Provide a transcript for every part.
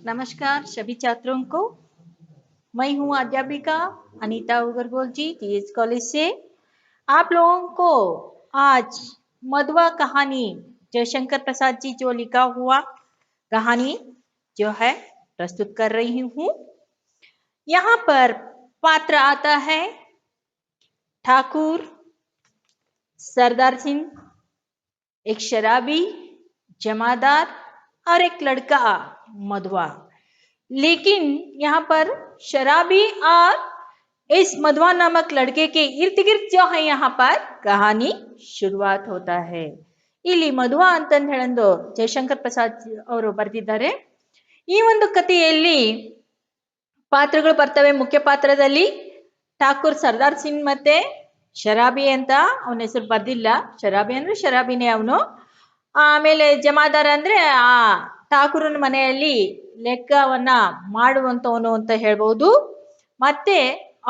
नमस्कार सभी छात्रों को। मैं हूं अध्यापिका अनीता उगरगोल जी टीएच कॉलेज से। आप लोगों को आज मधुआ कहानी जयशंकर प्रसाद जी जो लिखा हुआ कहानी जो है प्रस्तुत कर रही हूं। यहाँ पर पात्र आता है ठाकुर, सरदार सिंह, एक शराबी, जमादार और एक लड़का मधुआ। लेकिन यहाँ पर शराबी और इस मधुआ नामक लड़के के इर्द गिर्द जो है यहाँ पर कहानी शुरुआत होता है। ಇಲ್ಲಿ ಮಧುವ ಅಂತಂದು ಹೇಳಂದು ಜಯಶಂಕರ್ ಪ್ರಸಾದ್ ಅವರು ಬರೆದಿದ್ದಾರೆ। ಈ ಒಂದು ಕಥೆಯಲ್ಲಿ ಪಾತ್ರಗಳು ಬರ್ತವೆ। ಮುಖ್ಯ ಪಾತ್ರದಲ್ಲಿ ಠಾಕೂರ್, ಸರ್ದಾರ್ ಸಿಂಗ್ ಮತ್ತೆ ಶರಾಬಿ ಅಂತ ಅವನ ಹೆಸರು ಬರ್ದಿಲ್ಲ, ಶರಾಬಿ ಅಂದ್ರೆ ಶರಾಬಿನೇ ಅವನು। ಆಮೇಲೆ ಜಮಾದಾರ ಅಂದ್ರೆ ಆ ಠಾಕೂರನ ಮನೆಯಲ್ಲಿ ಲೆಕ್ಕವನ್ನ ಮಾಡುವಂತವನು ಅಂತ ಹೇಳ್ಬಹುದು। ಮತ್ತೆ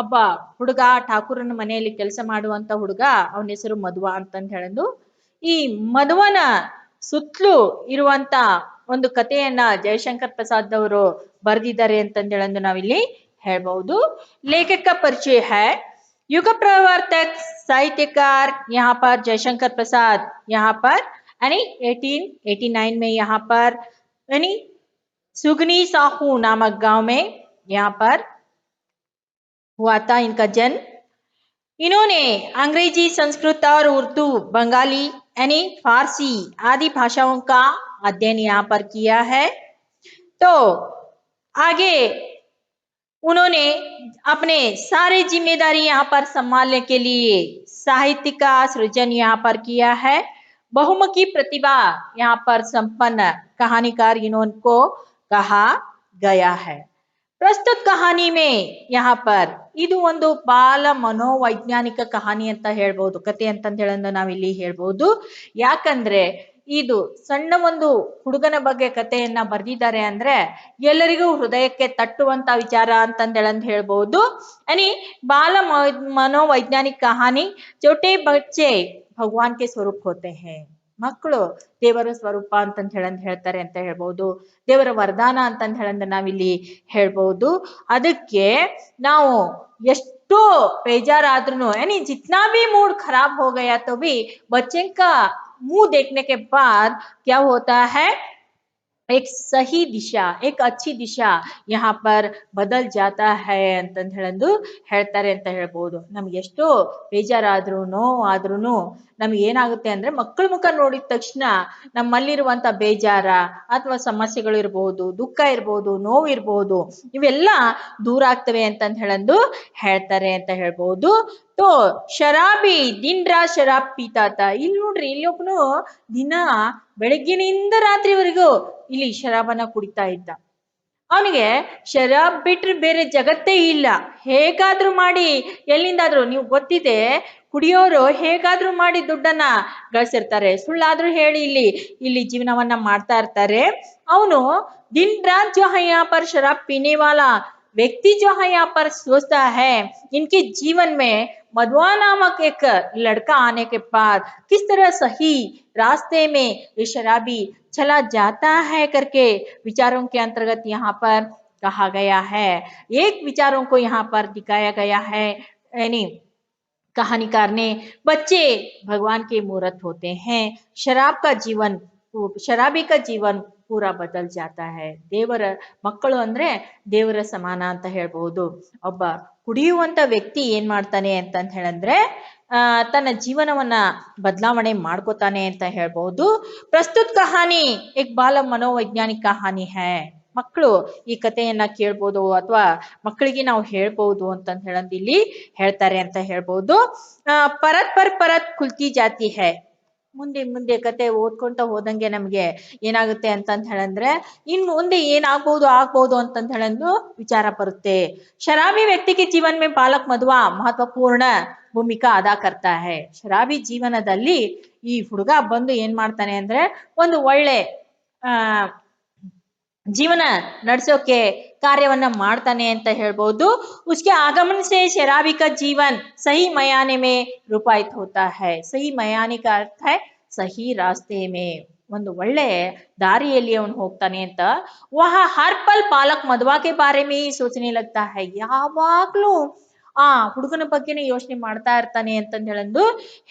ಒಬ್ಬ ಹುಡುಗ ಠಾಕೂರನ ಮನೆಯಲ್ಲಿ ಕೆಲಸ ಮಾಡುವಂತ ಹುಡುಗ, ಅವನ ಹೆಸರು ಮಧುವ ಅಂತಂದು ಹೇಳಂದು। ಈ ಮಧುವನ ಸುತ್ತಲೂ ಇರುವಂತ ಒಂದು ಕಥೆಯನ್ನ ಜಯಶಂಕರ್ ಪ್ರಸಾದ್ ಅವರು ಬರೆದಿದ್ದಾರೆ ಅಂತಂದು ಹೇಳಂದು ನಾವಿಲ್ಲಿ ಹೇಳ್ಬಹುದು। लेखक का परिचय है। युग प्रवर्तक साहित्यकार यहाँ पर जयशंकर प्रसाद यहाँ पर यानी 1889 में यहाँ पर यानी सुगनी साहू नामक गांव में यहाँ पर हुआ था इनका जन्म। इन्होंने अंग्रेजी, संस्कृत और उर्दू, बंगाली यानी फारसी आदि भाषाओं का अध्ययन यहाँ पर किया है। तो आगे उन्होंने अपने सारे जिम्मेदारी यहाँ पर संभालने के लिए साहित्य का सृजन यहाँ पर किया है। बहुमुखी प्रतिभा यहाँ पर संपन्न कहानीकार इनको कहा गया है। ಪ್ರಸ್ತುತ ಕಹಾನಿ ಮೇ यहाँ पर ಇದು ಒಂದು ಬಾಲ ಮನೋವೈಜ್ಞಾನಿಕ ಕಹಾನಿ ಅಂತ ಹೇಳ್ಬಹುದು, ಕತೆ ಅಂತಂದು ಹೇಳೋದು ನಾವಿಲ್ಲಿ ಹೇಳ್ಬಹುದು। ಯಾಕಂದ್ರೆ ಇದು ಸಣ್ಣ ಒಂದು ಹುಡುಗನ ಬಗ್ಗೆ ಕಥೆಯನ್ನ ಬರೆದಿದ್ದಾರೆ ಅಂದ್ರೆ ಎಲ್ಲರಿಗೂ ಹೃದಯಕ್ಕೆ ತಟ್ಟುವಂತ ವಿಚಾರ ಅಂತಂದು ಹೇಳ್ಬಹುದು। यानी बाल मनोवैज्ञानिक कहानी छोटे बच्चे भगवान के स्वरूप होते हैं। ಮಕ್ಕಳು ದೇವರ ಸ್ವರೂಪ ಅಂತಂದು ಹೇಳ್ತಾರೆ ಅಂತ ಹೇಳ್ಬಹುದು, ದೇವರ ವರದಾನ ಅಂತಂದು ಹೇಳಂದು ನಾವಿಲ್ಲಿ ಹೇಳ್ಬಹುದು। ಅದಕ್ಕೆ ನಾವು ಎಷ್ಟೋ ಬೇಜಾರಾದ್ರೂ यानी जितना भी मूड खराब हो गया तो भी बच्चे का मुंह देखने के बाद क्या होता है, एक सही दिशा, एक अच्छी दिशा यहाँ पर बदल जाता है ಅಂತಂದು ಹೇಳಂದು ಹೇಳ್ತಾರೆ ಅಂತ ಹೇಳ್ಬಹುದು। ನಮ್ಗೆ ಎಷ್ಟೋ ಬೇಜಾರಾದ್ರೂ ನೋವಾದ್ರೂ ನಮ್ಗೆ ಏನಾಗುತ್ತೆ ಅಂದ್ರೆ ಮಕ್ಕಳ ಮುಖ ನೋಡಿದ ತಕ್ಷಣ ನಮ್ಮಲ್ಲಿರುವಂತ ಬೇಜಾರ ಅಥವಾ ಸಮಸ್ಯೆಗಳು ಇರಬಹುದು, ದುಃಖ ಇರಬಹುದು, ನೋವು ಇರಬಹುದು, ಇವೆಲ್ಲ ದೂರ ಆಗ್ತವೆ ಅಂತಂದು ಹೇಳಂದು ಹೇಳ್ತಾರೆ ಅಂತ ಹೇಳ್ಬಹುದು। तो ಶರಾಬಿ ದಿನ ರಾತ್ ಶರಾಬ್ ಪೀತಾತ। ಇಲ್ಲಿ ನೋಡ್ರಿ, ಇಲ್ಲಿ ಒಬ್ಬನು ದಿನ ಬೆಳಗ್ಗಿನಿಂದ ರಾತ್ರಿವರೆಗೂ ಇಲ್ಲಿ ಶರಾಬನ್ನ ಕುಡಿತಾ ಇದ್ದ। ಅವನಿಗೆ ಶರಾಬ್ ಬಿಟ್ರೆ ಬೇರೆ ಜಗತ್ತೇ ಇಲ್ಲ। ಹೇಗಾದ್ರೂ ಮಾಡಿ ಎಲ್ಲಿಂದಾದ್ರೂ, ನೀವು ಗೊತ್ತಿದೆ ಕುಡಿಯೋರು ಹೇಗಾದ್ರೂ ಮಾಡಿ ದುಡ್ಡನ್ನ ಗಳಿಸಿರ್ತಾರೆ, ಸುಳ್ಳಾದ್ರೂ ಹೇಳಿ ಇಲ್ಲಿ ಜೀವನವನ್ನ ಮಾಡ್ತಾ ಇರ್ತಾರೆ। ಅವನು दिन रात जो है यहाँ पर शराब पीने वाला व्यक्ति जो है यहाँ पर सोचता है इनके जीवन में मधुआ नामक एक लड़का आने के बाद किस तरह सही रास्ते में ये शराबी चला जाता है करके विचारों के अंतर्गत यहाँ पर कहा गया है। एक विचारों को यहाँ पर दिखाया गया है। यानी कहानीकार ने बच्चे भगवान के मूर्त होते हैं, शराबी का जीवन पूरा बदल जाता है। ದೇವರ ಮಕ್ಕಳು ಅಂದ್ರೆ ದೇವರ ಸಮಾನ ಅಂತ ಹೇಳ್ಬಹುದು। ಒಬ್ಬ ಕುಡಿಯುವಂತ ವ್ಯಕ್ತಿ ಏನ್ ಮಾಡ್ತಾನೆ ಅಂತಂತ ಹೇಳಂದ್ರೆ ತನ್ನ ಜೀವನವನ್ನ ಬದಲಾವಣೆ ಮಾಡ್ಕೋತಾನೆ ಅಂತ ಹೇಳ್ಬಹುದು। ಪ್ರಸ್ತುತ ಕಹಾನಿ एक ಬಾಲ ಮನೋವೈಜ್ಞಾನಿಕ ಕಹಾನಿ है। ಮಕ್ಕಳು ಈ ಕಥೆಯನ್ನ ಕೇಳ್ಬೋದು ಅಥವಾ ಮಕ್ಕಳಿಗೆ ನಾವು ಹೇಳ್ಬಹುದು ಅಂತಂದು ಹೇಳಂದು ಇಲ್ಲಿ ಹೇಳ್ತಾರೆ ಅಂತ ಹೇಳ್ಬಹುದು। ಪರತ್ ಪರ್ ಪರತ್ ಖುಲ್ತಿ ಜಾತಿ है। ಮುಂದೆ ಮುಂದೆ ಕತೆ ಓದ್ಕೊಂತ ಹೋದಂಗೆ ನಮ್ಗೆ ಏನಾಗುತ್ತೆ ಅಂತಂದು ಹೇಳಂದ್ರೆ ಇನ್ನು ಮುಂದೆ ಏನಾಗ್ಬಹುದು ಅಂತಂದು ಹೇಳಂದು ವಿಚಾರ ಬರುತ್ತೆ। ಶರಾಬಿ ವ್ಯಕ್ತಿ के जीवन में बालक मधुआ महत्वपूर्ण भूमिका अदा करता है। ಶರಾಬಿ ಜೀವನದಲ್ಲಿ ಈ ಹುಡುಗ ಬಂದು ಏನ್ ಮಾಡ್ತಾನೆ ಅಂದ್ರೆ ಒಂದು ಒಳ್ಳೆ ಜೀವನ ನಡೆಸೋಕೆ ಕಾರ್ಯವನ್ನ ಮಾಡ್ತಾನೆ ಅಂತ ಹೇಳ್ಬಹುದು। उसके आगमन से शराबी का जीवन सही मयाने में रूपायित होता है। सही मयाने का अर्थ है सही रास्ते में। ಒಂದು ಒಳ್ಳೆ ದಾರಿಯಲ್ಲಿ ಅವನು ಹೋಗ್ತಾನೆ ಅಂತ ವಹ ಹರ್ ಪಲ್ ಪಾಲಕ್ ಮದ್ವಾಗೆ ಬಾರೆ ಮೇ ಸೋಚನೆ ಲಗ್ತಾ ಹೈ, ಯಾವಾಗ್ಲೂ ಆ ಹುಡುಗನ ಬಗ್ಗೆನೇ ಯೋಚನೆ ಮಾಡ್ತಾ ಇರ್ತಾನೆ ಅಂತಂದ್ ಹೇಳಂದು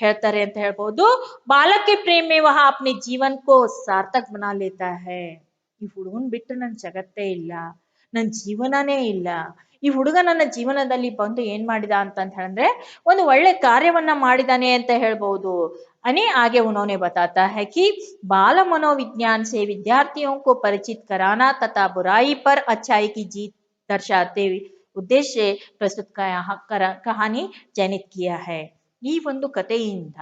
ಹೇಳ್ತಾರೆ ಅಂತ ಹೇಳ್ಬೋದು. ಬಾಲಕ್ಕೆ ಪ್ರೇಮೆ ವಹ ಅಪ್ನೆ ಜೀವನ್ ಕೋ ಸಾರ್ಥಕ್ ಬನಾ ಲೇತಾ ಹೈ. ಈ ಹುಡುಗನ್ ಬಿಟ್ಟು ನನ್ ಜಗತ್ತೇ ಇಲ್ಲ, ನನ್ ಜೀವನನೇ ಇಲ್ಲ, ಈ ಹುಡುಗ ನನ್ನ ಜೀವನದಲ್ಲಿ ಬಂದು ಏನ್ ಮಾಡಿದ ಅಂತಂತ ಹೇಳಿದ್ರೆ ಒಂದು ಒಳ್ಳೆ ಕಾರ್ಯವನ್ನ ಮಾಡಿದಾನೆ ಅಂತ ಹೇಳ್ಬಹುದು. अने आगे उन्होंने बताता है कि बाल मनोविज्ञान से विद्यार्थियों को परिचित कराना तथा बुराई पर अच्छाई की जीत दर्शाते उद्देश्य प्रस्तुत कहानी चयनित किया है. ಈ ಒಂದು ಕಥೆಯಿಂದ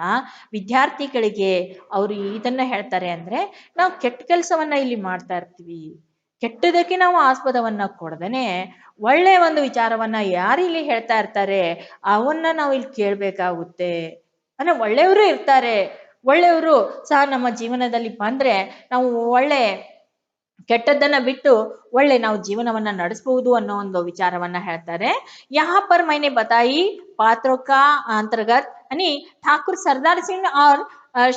ವಿದ್ಯಾರ್ಥಿಗಳಿಗೆ ಅವರು ಇದನ್ನ ಹೇಳ್ತಾರೆ ಅಂದ್ರೆ, ನಾವು ಕೆಟ್ಟ ಕೆಲಸವನ್ನ ಇಲ್ಲಿ ಮಾಡ್ತಾ ಇರ್ತೀವಿ, ಕೆಟ್ಟದಕ್ಕೆ ನಾವು ಆಸ್ಪದವನ್ನ ಕೊಡದೇನೆ ಒಳ್ಳೆ ಒಂದು ವಿಚಾರವನ್ನ ಯಾರು ಇಲ್ಲಿ ಹೇಳ್ತಾ ಇರ್ತಾರೆ ಅವನ್ನ ನಾವು ಇಲ್ಲಿ ಕೇಳ್ಬೇಕಾಗುತ್ತೆ. ಅಂದ್ರೆ ಒಳ್ಳೆಯವರು ಇರ್ತಾರೆ, ಒಳ್ಳೆಯವರು ಸಹ ನಮ್ಮ ಜೀವನದಲ್ಲಿ ಬಂದ್ರೆ ನಾವು ಒಳ್ಳೆ ಕೆಟ್ಟದ್ದನ್ನ ಬಿಟ್ಟು ಒಳ್ಳೆ ನಾವು ಜೀವನವನ್ನ ನಡೆಸಬಹುದು ಅನ್ನೋ ಒಂದು ವಿಚಾರವನ್ನ ಹೇಳ್ತಾರೆ. यहाँ पर मैंने बताई पात्रों का अंतर्गत यानी ठाकुर सरदार सिंह और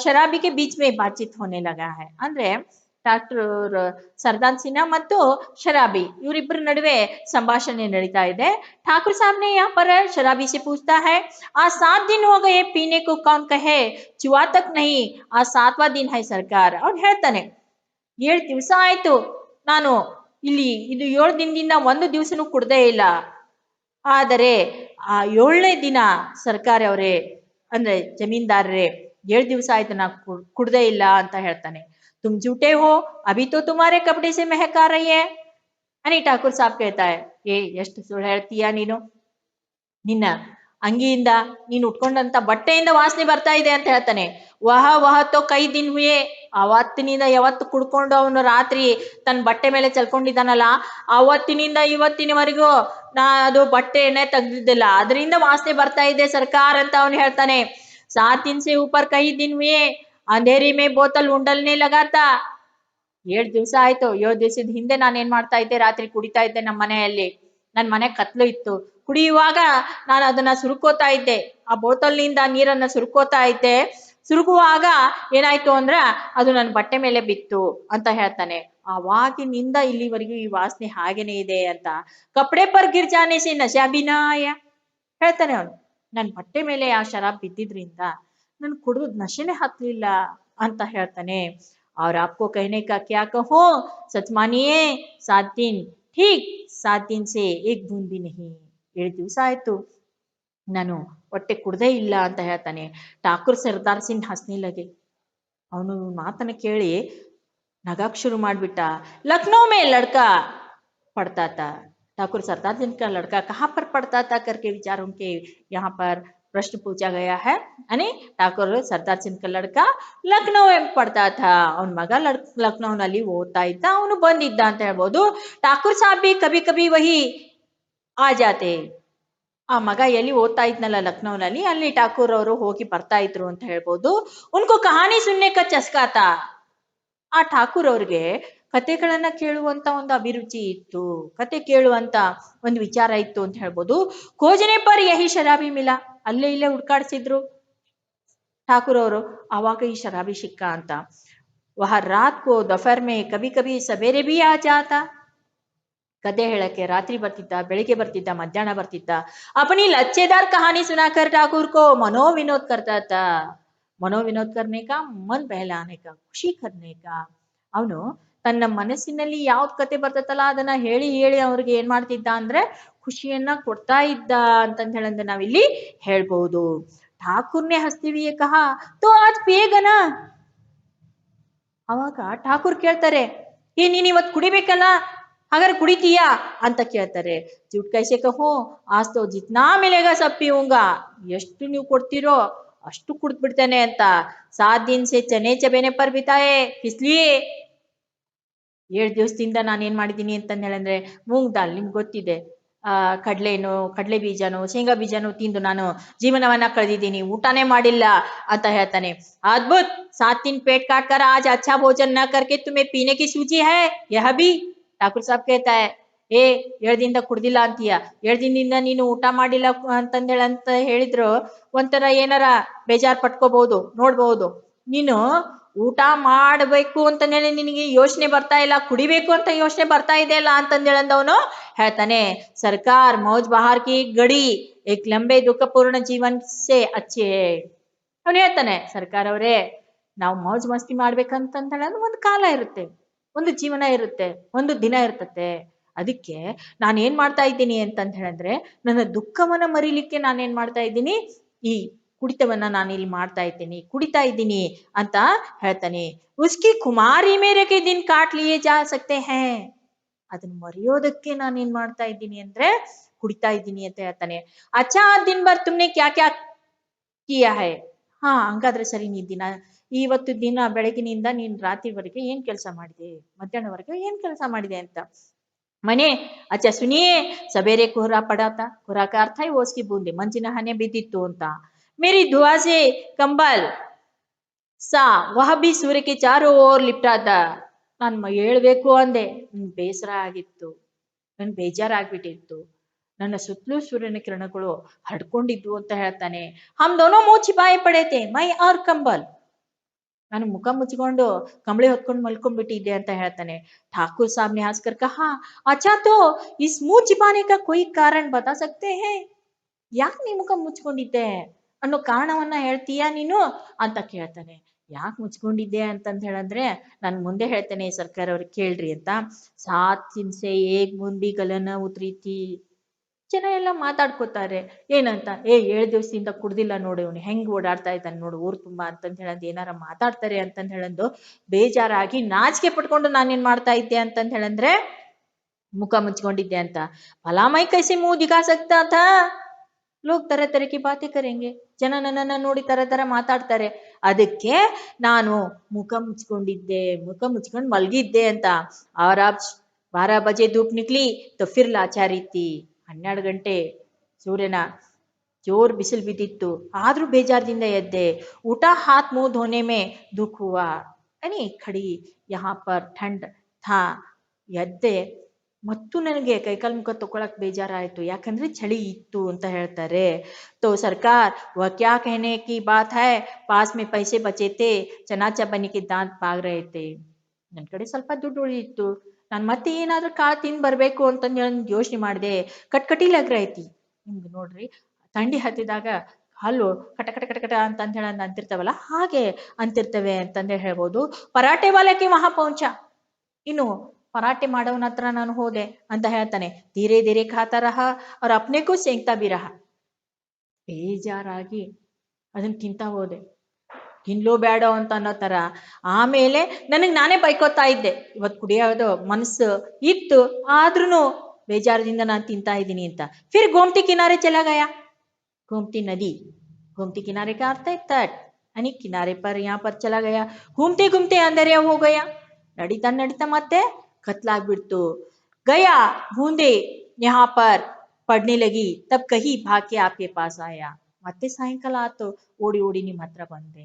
शराबी के बीच में बातचीत होने लगा है. ಅಂದ್ರೆ ಡಾಕ್ಟರ್ ಸರ್ದಾರ್ ಸಿನ್ಹಾ ಮತ್ತು ಶರಾಬಿ ಇವರಿಬ್ಬರ ನಡುವೆ ಸಂಭಾಷಣೆ ನಡೀತಾ ಇದೆ. ठाकुर साहब ने यहाँ पर शराबी से पूछता है, आज 7 दिन हो गए पीने को कौन कहे, जुआ तक नहीं, आज 7वां दिन है सरकार. ಅವ್ನು ಹೇಳ್ತಾನೆ, 7 ದಿವಸ ಆಯ್ತು ನಾನು ಇಲ್ಲಿ, ಇದು 7 ದಿನದಿಂದ ಒಂದು ದಿವಸನೂ ಕುಡ್ದೇ ಇಲ್ಲ, ಆದರೆ ಆ 7ನೇ ದಿನ ಸರ್ಕಾರ ಅವರೇ ಅಂದ್ರೆ ಜಮೀನ್ದಾರರೇ 7 ದಿವಸ ಆಯ್ತು ನಾ ಕುಡ್ದೇ ಇಲ್ಲ ಅಂತ ಹೇಳ್ತಾನೆ. तुम झूठे हो, अभी तो तुम्हारे कपड़े से महक आ रही है. अनी ठाकुर साहब कहता है, ಏ ಎಷ್ಟು ಸುಳ್ಳು ಹೇಳ್ತೀಯ ನೀನು, ನಿನ್ನ ಅಂಗಿಯಿಂದ ನೀನು ಉಟ್ಕೊಂಡಂತ ಬಟ್ಟೆಯಿಂದ ವಾಸನೆ ಬರ್ತಾ ಇದೆ ಅಂತ ಹೇಳ್ತಾನೆ. ವಹ ವಹ ತೋ ಕೈ ದಿನ ಹುಯೇ, ಅವತ್ತಿನಿಂದ ಯಾವತ್ತು ಕುಡ್ಕೊಂಡು ಅವನು ರಾತ್ರಿ ತನ್ನ ಬಟ್ಟೆ ಮೇಲೆ ಚಲ್ಕೊಂಡಿದ್ದಾನಲ್ಲ, ಅವತ್ತಿನಿಂದ ಇವತ್ತಿನವರೆಗೂ ಅದು ಬಟ್ಟೆಯನ್ನೇ ತೆಗ್ದಿದ್ದಿಲ್ಲ, ಅದರಿಂದ ವಾಸನೆ ಬರ್ತಾ ಇದೆ ಸರ್ಕಾರ ಅಂತ ಅವನು ಹೇಳ್ತಾನೆ. 7 दिन से ऊपर कई दिन हुए, अंधेरी में बोतल उंडलने लगाता. 7 ದಿವಸ ಆಯ್ತು, 7 ದಿವಸದ ಹಿಂದೆ ನಾನು ಏನ್ ಮಾಡ್ತಾ ಇದ್ದೆ, ರಾತ್ರಿ ಕುಡಿತಾ ಇದ್ದೆ ನಮ್ಮ ಮನೆಯಲ್ಲಿ, ನನ್ ಮನೆ ಕತ್ಲು ಇತ್ತು, ಕುಡಿಯುವಾಗ ನಾನು ಅದನ್ನ ಸುರುಕೋತಾ ಇದ್ದೆ, ಆ ಬೋತಲ್ನಿಂದ ನೀರನ್ನ ಸುರುಕೋತಾ ಇದ್ದೆ, ಸುರುಕುವಾಗ ಏನಾಯ್ತು ಅಂದ್ರ ಅದು ನನ್ನ ಬಟ್ಟೆ ಮೇಲೆ ಬಿತ್ತು ಅಂತ ಹೇಳ್ತಾನೆ. ಆವಾಗಿನಿಂದ ಇಲ್ಲಿವರೆಗೂ ಈ ವಾಸನೆ ಹಾಗೇನೆ ಇದೆ ಅಂತ. ಕಪಡೆ ಪರ್ ಗಿರ್ ಜಾನೆ ಸೆ ನಶಾ ಭಿ ನಾ ಆಯಾ ಹೇಳ್ತಾನೆ ಅವನು. ನನ್ ಬಟ್ಟೆ ಮೇಲೆ ಆ ಶರಾಬ್ ಬಿದ್ದಿದ್ರಿಂದ ನನ್ ಕುಡಿದ್ ನಶೆನೆ ಹತ್ಲಿಲ್ಲ ಅಂತ ಹೇಳ್ತಾನೆ. और आपको कहने का क्या कहो, सच मानिए 7 दिन ठीक, 7 दिन से एक बूंद भी नहीं. 7 ದಿವಸ ಆಯ್ತು ನಾನು ಹೊಟ್ಟೆ ಕುಡ್ದೇ ಇಲ್ಲ ಅಂತ ಹೇಳ್ತಾನೆ. ಠಾಕೂರ್ ಸರ್ದಾರ್ ಸಿಂಗ್ ಹಸ್ನೆ ಲಗೆ, ಅವನು ಮಾತನ್ನ ಕೇಳಿ ನಗಾಕ್ ಶುರು ಮಾಡ್ಬಿಟ್ಟ. लखनऊ में लड़का पढ़ता था, ठाकुर सरदार सिंह का लड़का कहाँ पर पढ़ता था करके विचारों के यहाँ पर प्रश्न पूछा गया है. यानी ठाकुर सरदार सिंह का लड़का लखनऊ में पढ़ता था, ಅವನ ಮಗ ಲಕ್ನೋ ನಲ್ಲಿ ಓದ್ತಾ ಇದ್ದ, ಅವನು ಬಂದಿದ್ದ ಅಂತ ಹೇಳ್ಬೋದು. ಠಾಕೂರ್ ಸಾಹಬ್ भी कभी कभी वही आ जाते, ಆ ಮಗ ಎಲ್ಲಿ ಓದ್ತಾ ಇದ್ನಲ್ಲ ಲಕ್ನೋನಲ್ಲಿ, ಅಲ್ಲಿ ಠಾಕೂರ್ ಅವರು ಹೋಗಿ ಬರ್ತಾ ಇದ್ರು ಅಂತ ಹೇಳ್ಬೋದು. ಉನ್ಕೋ ಕಹಾನಿ ಸುನ್ನೆ ಕ ಚಸ್ಕಾತ, ಆ ಠಾಕೂರ್ ಅವ್ರಿಗೆ ಕತೆಗಳನ್ನ ಕೇಳುವಂತ ಒಂದು ಅಭಿರುಚಿ ಇತ್ತು, ಕತೆ ಕೇಳುವಂತ ಒಂದು ವಿಚಾರ ಇತ್ತು ಅಂತ ಹೇಳ್ಬೋದು. ಖೋಜನೆ ಪರ್ ಯಹಿ ಶರಾಬಿ ಮಿಲಾ, ಅಲ್ಲೇ ಇಲ್ಲೇ ಹುಡ್ಕಾಡ್ಸಿದ್ರು ಠಾಕೂರ್ ಅವರು, ಆವಾಗ ಈ ಶರಾಬಿ ಸಿಕ್ಕ ಅಂತ. ವಹ ರಾತ್ ಕೋ ದಫರ್ ಮೇ ಕಭಿ ಕಭಿ ಸವೇರೆ ಭಿ ಆ ಜಾತಾ, ಕತೆ ಹೇಳಕ್ಕೆ ರಾತ್ರಿ ಬರ್ತಿದ್ದ, ಬೆಳಿಗ್ಗೆ ಬರ್ತಿದ್ದ, ಮಧ್ಯಾಹ್ನ ಬರ್ತಿದ್ದ. अपनी लच्छेदार कहानी सुनाकर ठाकुर को मनोविनोद करता था. मनोविनोद करने का, मन बहलाने का, ಖುಷಿ करने का. ಅವನು ತನ್ನ ಮನಸ್ಸಿನಲ್ಲಿ ಯಾವ್ದು ಕತೆ ಬರ್ತೈತಲ್ಲ ಅದನ್ನ ಹೇಳಿ ಹೇಳಿ ಅವ್ರಿಗೆ ಏನ್ ಮಾಡ್ತಿದ್ದ ಅಂದ್ರೆ ಖುಷಿಯನ್ನ ಕೊಡ್ತಾ ಇದ್ದ ಅಂತಂದ ಹೇಳಂದ್ರೆ ನಾವಿಲ್ಲಿ ಹೇಳ್ಬಹುದು. ಠಾಕೂರ್ನೆ ಹಸ್ತಿವಿಯೇ ಕಹಾ ತೋ ಆಜ್ ಪಿಯೇಗನಾ, ಅವಾಗ ಠಾಕೂರ್ ಕೇಳ್ತಾರೆ, ಏ ನೀನ್ ಇವತ್ ಕುಡಿಬೇಕಲ್ಲ, ಹಾಗಾದ್ರೆ ಕುಡಿತೀಯಾ ಅಂತ ಕೇಳ್ತಾರೆ. ಜೂಟ್ ಕೈಸೆ ಕಹೋ, ಆಸ್ ತೋ ಜಿತ್ನಾ ಮಿಲೇಗಾ ಸಬ್ ಪಿಯೂಂಗಾ, ಎಷ್ಟು ನೀವು ಕೊಡ್ತೀರೋ ಅಷ್ಟು ಕುಡ್ದ್ ಬಿಡ್ತೇನೆ ಅಂತ. 7 दिन से चने चबेने पर बिताए, किसलिए, 7 ದಿವಸದಿಂದ ನಾನು ಏನ್ ಮಾಡಿದೀನಿ ಅಂತಂದ ಹೇಳಂದ್ರೆ ಮೂಂಗ್ ದಾಲ್ ನಿಮ್ಗೆ ಗೊತ್ತಿದೆ, ಕಡ್ಲೆನೋ ಕಡ್ಲೆ ಬೀಜನೋ ಶೇಂಗಾ ಬೀಜನೋ ತಿಂದು ನಾನು ಜೀವನವನ್ನ ಕಳೆದಿದ್ದೀನಿ, ಊಟನೇ ಮಾಡಿಲ್ಲ ಅಂತ ಹೇಳ್ತಾನೆ. ಅದ್ಭುತ್, 7 दिन पेट काट कर आज अच्छा भोजन न करके तुम्हें पीने की सूझी है यह भी. ಠಾಕೂರ್ ಸಾಬ್ कहता है, ಏ 7 ದಿನದಿಂದ ಕುಡ್ದಿಲ್ಲ ಅಂತೀಯ, 7 ದಿನದಿಂದ ನೀನು ಊಟ ಮಾಡಿಲ್ಲ ಅಂತಂದೇಳಂತ ಹೇಳಿದ್ರು ಒಂಥರ ಏನಾರ ಬೇಜಾರ್ ಪಟ್ಕೋಬಹುದು, ನೋಡ್ಬಹುದು. ನೀನು ಊಟ ಮಾಡಬೇಕು ಅಂತಂದೇಳಿ ನಿನಗೆ ಯೋಚನೆ ಬರ್ತಾ ಇಲ್ಲ, ಕುಡಿಬೇಕು ಅಂತ ಯೋಚನೆ ಬರ್ತಾ ಇದೆಯಲ್ಲ ಅಂತಂದೇಳಂದವನು ಹೇಳ್ತಾನೆ, ಸರ್ಕಾರ ಮೌಜ್ ಬಹಾರ್ ಕಿ ಗಡಿ ಏಕ್ ಲಂಬೆ ದುಃಖಪೂರ್ಣ ಜೀವನ್ ಸೆ ಅಚ್ಚೆ ಹೈ. ಅವನು ಹೇಳ್ತಾನೆ, ಸರ್ಕಾರ ಅವರೇ, ನಾವು ಮೌಜ್ ಮಸ್ತಿ ಮಾಡ್ಬೇಕಂತ ಹೇಳೋದು ಒಂದು ಕಾಲ ಇರುತ್ತೆ, ಒಂದು ಜೀವನ ಇರುತ್ತೆ, ಒಂದು ದಿನ ಇರ್ತತೆ. ಅದಕ್ಕೆ ನಾನೇನ್ ಮಾಡ್ತಾ ಇದ್ದೀನಿ ಅಂತಂತ ಹೇಳಿದ್ರೆ, ನನ್ನ ದುಃಖವನ್ನ ಮರಿಲಿಕ್ಕೆ ನಾನೇನ್ ಮಾಡ್ತಾ ಇದ್ದೀನಿ, ಈ ಕುಡಿತವನ್ನ ನಾನು ಇಲ್ಲಿ ಮಾಡ್ತಾ ಇದ್ದೀನಿ, ಕುಡಿತಾ ಇದ್ದೀನಿ ಅಂತ ಹೇಳ್ತಾನೆ. ಉಸ್ಕಿ ಕುಮಾರಿ ಮೇರೆಗೆ ದಿನ್ ಕಾಟ್ ಲಿಯೇ ಜಾ ಸಕ್ತೆ ಹೇ. ಅದನ್ನ ಮರೆಯೋದಕ್ಕೆ ನಾನೇನ್ ಮಾಡ್ತಾ ಇದ್ದೀನಿ ಅಂದ್ರೆ ಕುಡಿತಾ ಇದ್ದೀನಿ ಅಂತ ಹೇಳ್ತಾನೆ. ಅಚ್ಚಾ ದಿನ್ ಭರ್ ತುಮ್ನೆ ಕ್ಯಾ ಕ್ಯಾ ಕಿಯಾ ಹೈ. ಹಾ, ಹಂಗಾದ್ರೆ ಸರಿ, ನೀ ಇವತ್ತು ದಿನ ಬೆಳಗಿನಿಂದ ನೀನ್ ರಾತ್ರಿವರೆಗೆ ಏನ್ ಕೆಲಸ ಮಾಡಿದೆ, ಮಧ್ಯಾಹ್ನವರೆಗೆ ಏನ್ ಕೆಲಸ ಮಾಡಿದೆ ಅಂತ. ಮನೆ ಅಚ್ಚಾ ಸುನಿಯೇ, ಸಬೇರೆ ಕೊಹರಾ ಪಡಾತ. ಕೊಹರಾ का अर्थ है ओस की बूंदे, ಮಂಜಿನ ಹನಿ ಬಿದ್ದಿತ್ತು ಅಂತ. ಮೇರಿ ದುआ से कंबल सा वह भी सूर्य के चारों ओर लिपटा था. ನಾನು ಹೇಳ್ಬೇಕು ಅಂದೆ, ಬೇಸರ ಆಗಿತ್ತು, ನನ್ ಬೇಜಾರಾಗ್ಬಿಟ್ಟಿತ್ತು, ನನ್ನ ಸುತ್ತಲೂ ಸೂರ್ಯನ ಕಿರಣಗಳು ಹಡ್ಕೊಂಡಿದ್ವು ಅಂತ ಹೇಳ್ತಾನೆ. ಹಮ್ ದೋನೋ ಮುಂಹ छिपाए पड़े थे, मैं और कंबल. ನಾನು ಮುಖ ಮುಚ್ಚಿಕೊಂಡು ಕಂಬಳಿ ಹೊತ್ಕೊಂಡು ಮಲ್ಕೊಂಡ್ಬಿಟ್ಟಿದ್ದೆ ಅಂತ ಹೇಳ್ತಾನೆ. ಠಾಕೂರ್ ಸಾಬ್ ನೆ ಹಂಸ್ಕರ್ ಕಹಾ, ಅಚ್ಚಾ ತೋ ಇಸ್ ಮುಂಹ छिपाने का कोई कारण बता सकते हैं. ಯಾಕೆ ನೀ ಮುಖ ಮುಚ್ಕೊಂಡಿದ್ದೆ ಅನ್ನೋ ಕಾರಣವನ್ನ ಹೇಳ್ತೀಯಾ ನೀನು ಅಂತ ಕೇಳ್ತಾನೆ. ಯಾಕೆ ಮುಚ್ಕೊಂಡಿದ್ದೆ ಅಂತಂತ ಹೇಳಂದ್ರೆ ನಾನು ಮುಂದೆ ಹೇಳ್ತೇನೆ ಸರ್ಕಾರ ಅವ್ರಿಗೆ ಕೇಳ್ರಿ ಅಂತ. 7 दिन से एक बूंद भी गले न उतरी थी. ಜನ ಎಲ್ಲ ಮಾತಾಡ್ಕೋತಾರೆ ಏನಂತ, 7 ದಿವಸದಿಂದ ಕುಡ್ದಿಲ್ಲ ನೋಡಿ, ಅವ್ನು ಹೆಂಗ್ ಓಡಾಡ್ತಾ ಇದ್ದಾನೆ ನೋಡು ಊರ್ ತುಂಬಾ ಅಂತಂತ ಹೇಳಂದು ಏನಾರ ಮಾತಾಡ್ತಾರೆ ಅಂತಂತ ಹೇಳಂದು ಬೇಜಾರಾಗಿ ನಾಚಿಕೆ ಪಟ್ಕೊಂಡು ನಾನೇನ್ ಮಾಡ್ತಾ ಇದ್ದೆ ಅಂತಂತ ಹೇಳಂದ್ರೆ ಮುಖ ಮುಚ್ಕೊಂಡಿದ್ದೆ ಅಂತ. ಫಲಾಮೈ ಕೈಸೆ ಮುँह दिखा सकता था. ಲೋಕ್ ತರ ತರಕಿ ಬಾತೆ ಕರೆಂಗೆ, ಜನ ನನ್ನನ್ನ ನೋಡಿ ತರ ತರ ಮಾತಾಡ್ತಾರೆ, ಅದಕ್ಕೆ ನಾನು ಮುಖ ಮುಚ್ಕೊಂಡು ಮಲ್ಗಿದ್ದೆ ಅಂತ. और अब 12 बजे धूप निकली तो फिर लाचारी थी. 12 ಗಂಟೆ ಸೂರ್ಯನ ಜೋರ್ ಬಿಸಿಲು ಬಿದ್ದಿತ್ತು, ಆದ್ರೂ ಬೇಜಾರದಿಂದ ಎದ್ದೆ. ಊಟ ಹಾತ್ ಮುँह धोने में दुख हुआ. ಅನಿ ಖಡಿ यहाँ पर ठंड था. ಎದ್ದೆ ಮತ್ತು ನನಗೆ ಕೈಕಾಲು ಮುಖ ತಗೊಳಕ್ ಬೇಜಾರಾಯ್ತು, ಯಾಕಂದ್ರೆ ಚಳಿ ಇತ್ತು ಅಂತ ಹೇಳ್ತಾರೆ. तो सरकार वह क्या कहने की बात है, पास में पैसे बचे थे, चनाचा बनी के दांत पाग रहे थे. ನನ್ ಕಡೆ ಸ್ವಲ್ಪ ದುಡ್ಡು ಉಳಿಯಿತ್ತು, ನಾನು ಮತ್ತೆ ಏನಾದ್ರೂ ಕಾಳು ತಿಂದು ಬರ್ಬೇಕು ಅಂತಂದು ಯೋಚನೆ ಮಾಡಿದೆ. ಕಟ್ಕಟಿ ಲಗ್ ರೈತಿ. ನಿಮ್ಗೆ ನೋಡ್ರಿ, ಥಂಡಿ ಹತ್ತಿದಾಗ ಹಲ್ಲು ಕಟ ಕಟ ಕಟ ಕಟ ಅಂತಂತ ಹೇಳ ಅಂತಿರ್ತಾವಲ್ಲ, ಹಾಗೆ ಅಂತಿರ್ತವೆ ಅಂತಂದೇಳಿ ಹೇಳ್ಬೋದು. ಪರಾಟೆ ವಾಲಕ್ಕೆ ಮಹಾ ಪೌಂಚ. ಇನ್ನು ಪರಾಟೆ ಮಾಡೋವನ ಹತ್ರ ನಾನು ಹೋದೆ ಅಂತ ಹೇಳ್ತಾನೆ. ಧೀರೆ ಧೀರೆ ಖಾತಾ ರಹ ಅವ್ರ ಅಪ್ನೆಗೂ ಸೇಂಗ್ತಾ ಬಿ ರಹ. ಬೇಜಾರಾಗಿ ಅದನ್ನ ತಿಂತಾ ಹೋದೆ, ತಿನ್ಲೋ ಬೇಡೋ ಅಂತ ಅನ್ನೋ ತರ. ಆಮೇಲೆ ನನಗ್ ನಾನೇ ಬೈಕೋತಾ ಇದ್ದೆ, ಇವತ್ತು ಕುಡಿಯೋದು ಮನಸ್ಸು ಇತ್ತು ಆದ್ರೂ ಬೇಜಾರದಿಂದ ನಾನು ತಿಂತಾ ಇದ್ದೀನಿ ಅಂತ. ಫಿರ್ ಗೋಮತಿ ಕಿನಾರೆ ಚಲಾ ಗಯಾ. गोमती नदी, गोमती किनारे का अर्थ है तट, यानी किनारे पर यहाँ पर चला गया. घूमते घूमते अंधेरा हो गया. ನಡಿತಾ ನಡಿತಾ ಮತ್ತೆ ಕತ್ಲಾಗ್ಬಿಡ್ತು. गया बूंदे यहाँ पर पड़ने लगी, तब कहीं भाग के आपके पास आया. ಮತ್ತೆ ಸಾಯಂಕಾಲ ಆತು, ಓಡಿ ಓಡಿ ನಿಮ್ಮ ಹತ್ರ ಬಂದೆ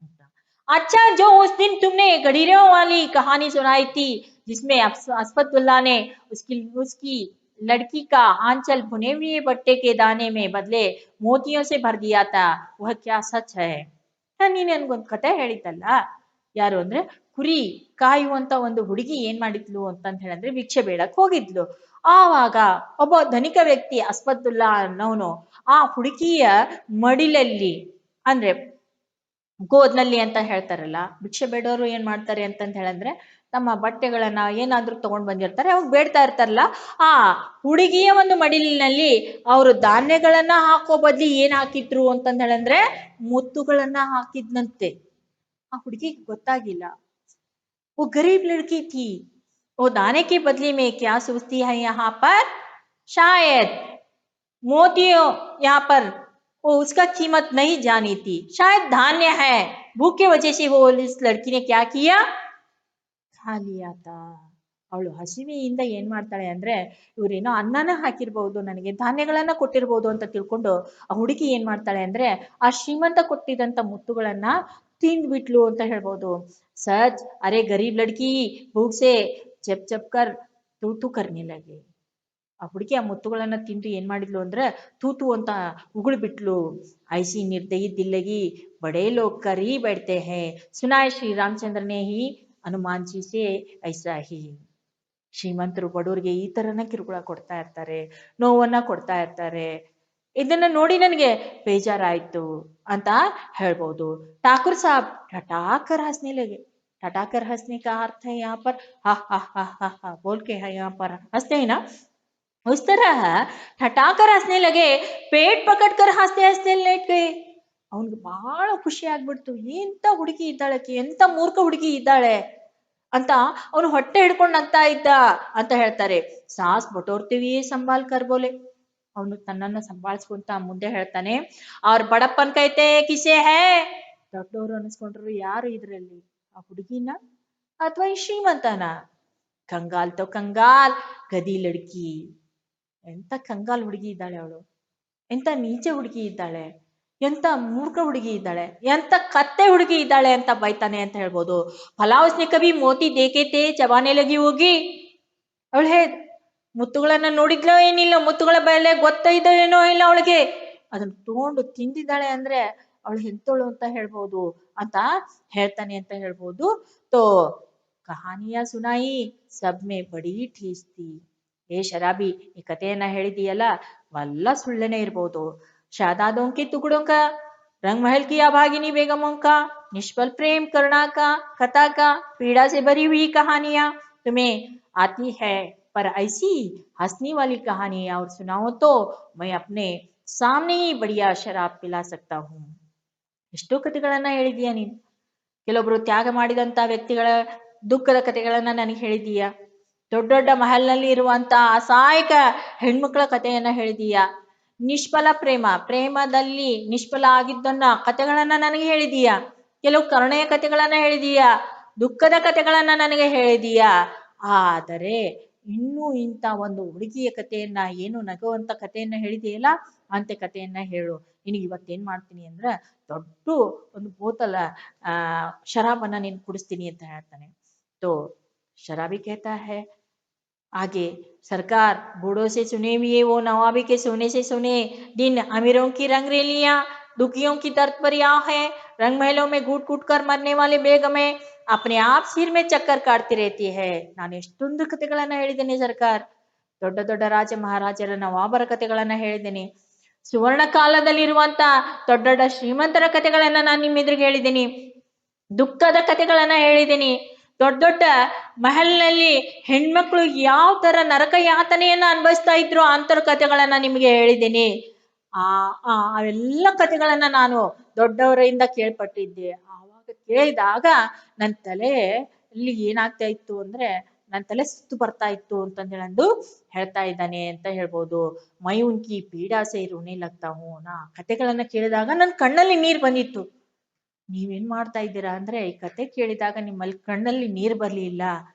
ಅಂತ. अच्छा जो उस दिन तुमने गडीरों वाली कहानी सुनाई थी, जिसमें अस्फतुल्ला ने उसकी लड़की का आंचल भुने हुए बट्टे के दाने में बदले मोतियों से भर दिया था, वह क्या सच है. ನೀನ್ ನನ್ಗೊಂದು ಕತೆ ಹೇಳಿದ್ದಲ್ಲ, ಯಾರು ಅಂದ್ರೆ ಕುರಿ ಕಾಯುವಂತ ಒಂದು ಹುಡುಗಿ ಏನ್ ಮಾಡಿದ್ಲು ಅಂತಂತ ಹೇಳಂದ್ರೆ ಭಿಕ್ಷೆ ಬೇಡಕ್ ಹೋಗಿದ್ಲು. ಆವಾಗ ಒಬ್ಬ ಧನಿಕ ವ್ಯಕ್ತಿ ಅಸ್ಫತುಲ್ಲಾ ಅನ್ನೋನು ಆ ಹುಡುಗಿಯ ಮಡಿಲಲ್ಲಿ ಅಂದ್ರೆ ಗೋದ್ನಲ್ಲಿ ಅಂತ ಹೇಳ್ತಾರಲ್ಲ, ಭಿಕ್ಷೆ ಬೇಡೋರು ಏನ್ ಮಾಡ್ತಾರೆ ಅಂತಂತ ಹೇಳಂದ್ರೆ ತಮ್ಮ ಬಟ್ಟೆಗಳನ್ನ ಏನಾದ್ರೂ ತಗೊಂಡ್ ಬಂದಿರ್ತಾರೆ, ಅವಾಗ ಬೇಡ್ತಾ ಇರ್ತಾರಲ್ಲ, ಆ ಹುಡುಗಿಯ ಒಂದು ಮಡಿಲಿನಲ್ಲಿ ಅವರು ಧಾನ್ಯಗಳನ್ನ ಹಾಕೋ ಬದ್ಲಿ ಏನ್ ಹಾಕಿದ್ರು ಅಂತಂದ ಹೇಳಂದ್ರೆ ಮುತ್ತುಗಳನ್ನ ಹಾಕಿದ್ನಂತೆ. ಆ ಹುಡುಗಿಗೆ ಗೊತ್ತಾಗಿಲ್ಲ. वो गरीब लड़की थी, वो दाने के बदले में क्या सोचती है यहाँ पर, शायद मोतियों यहाँ पर वो उसका कीमत नहीं जानी थी, शायद धान्य है, भूख के वजह से वो इस लड़की ने क्या किया, खा लिया था. ಅವಳು ಹಸಿವೆಯಿಂದ ಏನ್ ಮಾಡ್ತಾಳೆ ಅಂದ್ರೆ, ಇವ್ರೇನೋ ಅನ್ನನ ಹಾಕಿರ್ಬಹುದು, ನನಗೆ ಧಾನ್ಯಗಳನ್ನ ಕೊಟ್ಟಿರ್ಬೋದು ಅಂತ ತಿಳ್ಕೊಂಡು ಆ ಹುಡುಗಿ ಏನ್ ಮಾಡ್ತಾಳೆ ಅಂದ್ರೆ ಆ ಶ್ರೀಮಂತ ಕೊಟ್ಟಿದಂತ ಮುತ್ತುಗಳನ್ನ ತಿಂದ್ಬಿಟ್ಲು ಅಂತ ಹೇಳ್ಬೋದು. ಸಚ್ ಅರೆ ಗರೀಬ್ ಲಡ್ಕಿ ಭೂಕ್ ಸೆ ಚಪ್ ಚಪ್ ಕರ್ ತೂತು ಕರ್ನೆ ಲಗೆ. ಆ ಹುಡುಗಿ ಆ ಮುತ್ತುಗಳನ್ನ ತಿಂದು ಏನ್ ಮಾಡಿದ್ಲು ಅಂದ್ರೆ ತೂತು ಅಂತ ಉಗುಳು ಬಿಟ್ಲು. ಐಸಿ ನಿರ್ದಯಿ ದಿಲ್ಲಗಿ बड़े लोग कर ही बैठते हैं। सुना है श्री रामचंद्र ने ही हनुमान जी से ऐसा ही। ಶ್ರೀಮಂತರು ಬಡವರಿಗೆ ಈ ತರನ ಕಿರುಕುಳ ಕೊಡ್ತಾ ಇರ್ತಾರೆ, ನೋವನ್ನ ಕೊಡ್ತಾ ಇರ್ತಾರೆ. ಇದನ್ನ ನೋಡಿ ನನಗೆ ಬೇಜಾರಾಯ್ತು ಅಂತ ಹೇಳ್ಬೋದು. ठाकुर साहब ठठाकर हंसने लगे। ठठाकर हंसने का अर्थ है यहाँ पर हा हा हा हा हा बोल के है, यहाँ पर हंसते हैं ना, उस तरह ठठाकर हंसने लगे। पेट पकड़ कर हंसते हंसते लेट गए। ಅವನ್ಗೆ ಬಹಳ ಖುಷಿ ಆಗ್ಬಿಡ್ತು. ಎಂತ ಹುಡುಗಿ ಇದ್ದಾಳೆ, ಎಂತ ಮೂರ್ಖ ಹುಡುಗಿ ಇದ್ದಾಳೆ ಅಂತ ಅವನು ಹೊಟ್ಟೆ ಹಿಡ್ಕೊಂಡು ನಗ್ತಾ ಇದ್ದ ಅಂತ ಹೇಳ್ತಾರೆ. ಸಾಸ್ ಬಟೋರ್ತೀವಿ ಸಂಭಾಲ್ ಕರ್ ಬೋಲೆ. ಅವನು ತನ್ನನ್ನ ಸಂಭಾಳಿಸ್ಕೊಂತ ಮುಂದೆ ಹೇಳ್ತಾನೆ, ಅವ್ರ ಬಡಪ್ಪನ್ ಕೈತೆ ಕಿಸೆ ಹೇ. ದೊಡ್ಡವರು ಅನ್ಸ್ಕೊಂಡ್ರು, ಯಾರು ಇದ್ರಲ್ಲಿ, ಆ ಹುಡುಗಿನ ಅಥವಾ ಈ ಶ್ರೀಮಂತನ? ಕಂಗಾಲ್ ತೋ ಕಂಗಾಲ್ ಗದಿ ಲಡ್ಕಿ. ಎಂತ ಕಂಗಾಲ್ ಹುಡುಗಿ ಇದ್ದಾಳೆ ಅವಳು, ಎಂತ ನೀಚೆ ಹುಡುಗಿ ಇದ್ದಾಳೆ, ಎಂತ ಮೂರ್ಖ ಹುಡುಗಿ ಇದ್ದಾಳೆ, ಎಂತ ಕತ್ತೆ ಹುಡುಗಿ ಇದ್ದಾಳೆ ಅಂತ ಬೈತಾನೆ ಅಂತ ಹೇಳ್ಬೋದು. ಫಲಾವಸ್ನೆ ಕವಿ ಮೋತಿ ದೇಖೇತೆ ಚಬಾನೆ ಲಗಿ ಹೋಗಿ. ಅವಳು ಮುತ್ತುಗಳನ್ನ ನೋಡಿದ್ಲೋ ಏನಿಲ್ಲ, ಮುತ್ತುಗಳ ಬೆಲೆ ಗೊತ್ತೈದೋ ಏನೋ ಇಲ್ಲ ಅವಳಿಗೆ, ಅದನ್ನ ತಗೊಂಡು ತಿಂದಿದ್ದಾಳೆ ಅಂದ್ರೆ ಅವಳು ಎಂತೋಳು ಅಂತ ಹೇಳ್ಬೋದು ಅಂತ ಹೇಳ್ತಾನೆ ಅಂತ ಹೇಳ್ಬೋದು. ತೋ ಕಹಾನಿಯ ಸುನಾಯಿ ಸಬ್ ಮೇ ಬಡಿ ಠೀಸ್ ಥಿ. ಏ ಶರಾಬಿ, ಈ ಕಥೆಯನ್ನ ಹೇಳಿದೀಯಲ್ಲ ವಲ್ಲ ಸುಳ್ಳನೆ ಇರ್ಬೋದು. शादादों के टुकड़ों का, रंग महल की अभागिनी बेगमों का, निष्फल प्रेम करुणा का, कथा का, पीड़ा से भरी हुई कहानियां तुम्हें आती है, पर ऐसी हंसने वाली कहानी और सुनाओ तो मैं अपने सामने ही बढ़िया शराब पिला सकता हूँ. ಎಷ್ಟೋ ಕಥೆಗಳನ್ನ ಹೇಳಿದೀಯ ನೀನು. ಕೆಲವೊಬ್ರು ತ್ಯಾಗ ಮಾಡಿದಂತ ವ್ಯಕ್ತಿಗಳ ದುಃಖದ ಕಥೆಗಳನ್ನ ನನಗೆ ಹೇಳಿದೀಯ. ದೊಡ್ಡ ದೊಡ್ಡ ಮಹಲ್ನಲ್ಲಿ ಇರುವಂತ ಅಸಹಾಯಕ ಹೆಣ್ಮಕ್ಳ ಕಥೆಯನ್ನ ಹೇಳಿದೀಯ. ನಿಷ್ಫಲ ಪ್ರೇಮದಲ್ಲಿ ನಿಷ್ಫಲ ಆಗಿದ್ದನ್ನ ಕಥೆಗಳನ್ನ ನನಗೆ ಹೇಳಿದೀಯ. ಕೆಲವು ಕರುಣೆಯ ಕಥೆಗಳನ್ನ ಹೇಳಿದೀಯ, ದುಃಖದ ಕಥೆಗಳನ್ನ ನನಗೆ ಹೇಳಿದೀಯ. ಆದರೆ ಇನ್ನೂ ಇಂಥ ಒಂದು ಹುಡುಗಿಯ ಕಥೆಯನ್ನ, ಏನು ನಗುವಂತ ಕಥೆಯನ್ನ ಹೇಳಿದೆಯಲ್ಲ ಅಂತ ಕಥೆಯನ್ನ ಹೇಳು. ನಿನಗೆ ಇವತ್ತೇನ್ ಮಾಡ್ತೀನಿ ಅಂದ್ರ ದೊಡ್ಡ ಒಂದು ಬೋತಲ ಶರಾಬನ್ನ ನೀನು ಕುಡಿಸ್ತೀನಿ ಅಂತ ಹೇಳ್ತಾನೆ. तो शराबी कहता है आगे, सरकार बूढ़ों से सुने हुए वो नवाबी के सोने से सोने दिन, अमीरों की रंगरेलियां, दुखियों की दर्द भरी है, रंग महलों में घुट घुट कर मरने वाले बेगमें अपने आप सिर में चक्कर काटती रहती है. ನಾನು ಎಷ್ಟೊಂದು ಕಥೆಗಳನ್ನ ಹೇಳಿದ್ದೇನೆ ಸರ್ಕಾರ್. ದೊಡ್ಡ ದೊಡ್ಡ ರಾಜ ಮಹಾರಾಜರ ನವಾಬರ ಕಥೆಗಳನ್ನ ಹೇಳಿದ್ದೇನೆ. ಸುವರ್ಣ ಕಾಲದಲ್ಲಿರುವಂತ ದೊಡ್ಡ ದೊಡ್ಡ ಶ್ರೀಮಂತರ ಕಥೆಗಳನ್ನ ನಾನು ನಿಮ್ಮ ಎದುರಿಗೆ ಹೇಳಿದ್ದೀನಿ. ದುಃಖದ ಕಥೆಗಳನ್ನ ಹೇಳಿದ್ದೀನಿ. ದೊಡ್ಡ ದೊಡ್ಡ ಮಹಲ್ನಲ್ಲಿ ಹೆಣ್ಮಕ್ಳು ಯಾವ ತರ ನರಕ ಯಾತನೆಯನ್ನ ಅನುಭವಿಸ್ತಾ ಇದ್ರು ಅಂತರ ಕಥೆಗಳನ್ನ ನಿಮ್ಗೆ ಹೇಳಿದ್ದೀನಿ. ಅವೆಲ್ಲ ಕಥೆಗಳನ್ನ ನಾನು ದೊಡ್ಡವರಿಂದ ಕೇಳ್ಪಟ್ಟಿದ್ದೆ. ಆವಾಗ ಕೇಳಿದಾಗ ನನ್ನ ತಲೆಯಲ್ಲಿ ಏನಾಗ್ತಾ ಇತ್ತು ಅಂದ್ರೆ, ನನ್ನ ತಲೆ ಸುತ್ತು ಬರ್ತಾ ಇತ್ತು ಅಂತಂದು ಹೇಳ್ತಾ ಇದ್ದಾನೆ ಅಂತ ಹೇಳ್ಬೋದು. ಮೈ ಉನ್ಕಿ ಪೀಡಾ ಸೇ ರೋನೆ ಲಗ್ತಾ ಹೂ. ನಾ ಕಥೆಗಳನ್ನ ಕೇಳಿದಾಗ ನನ್ನ ಕಣ್ಣಲ್ಲಿ ನೀರ್ ಬಂದಿತ್ತು. ನೀವೇನ್ ಮಾಡ್ತಾ ಇದ್ದೀರಾ ಅಂದ್ರೆ, ಈ ಕತೆ ಕೇಳಿದಾಗ ನಿಮ್ಮಲ್ಲಿ ಕಣ್ಣಲ್ಲಿ ನೀರ್ ಬರ್ಲಿಲ್ಲ,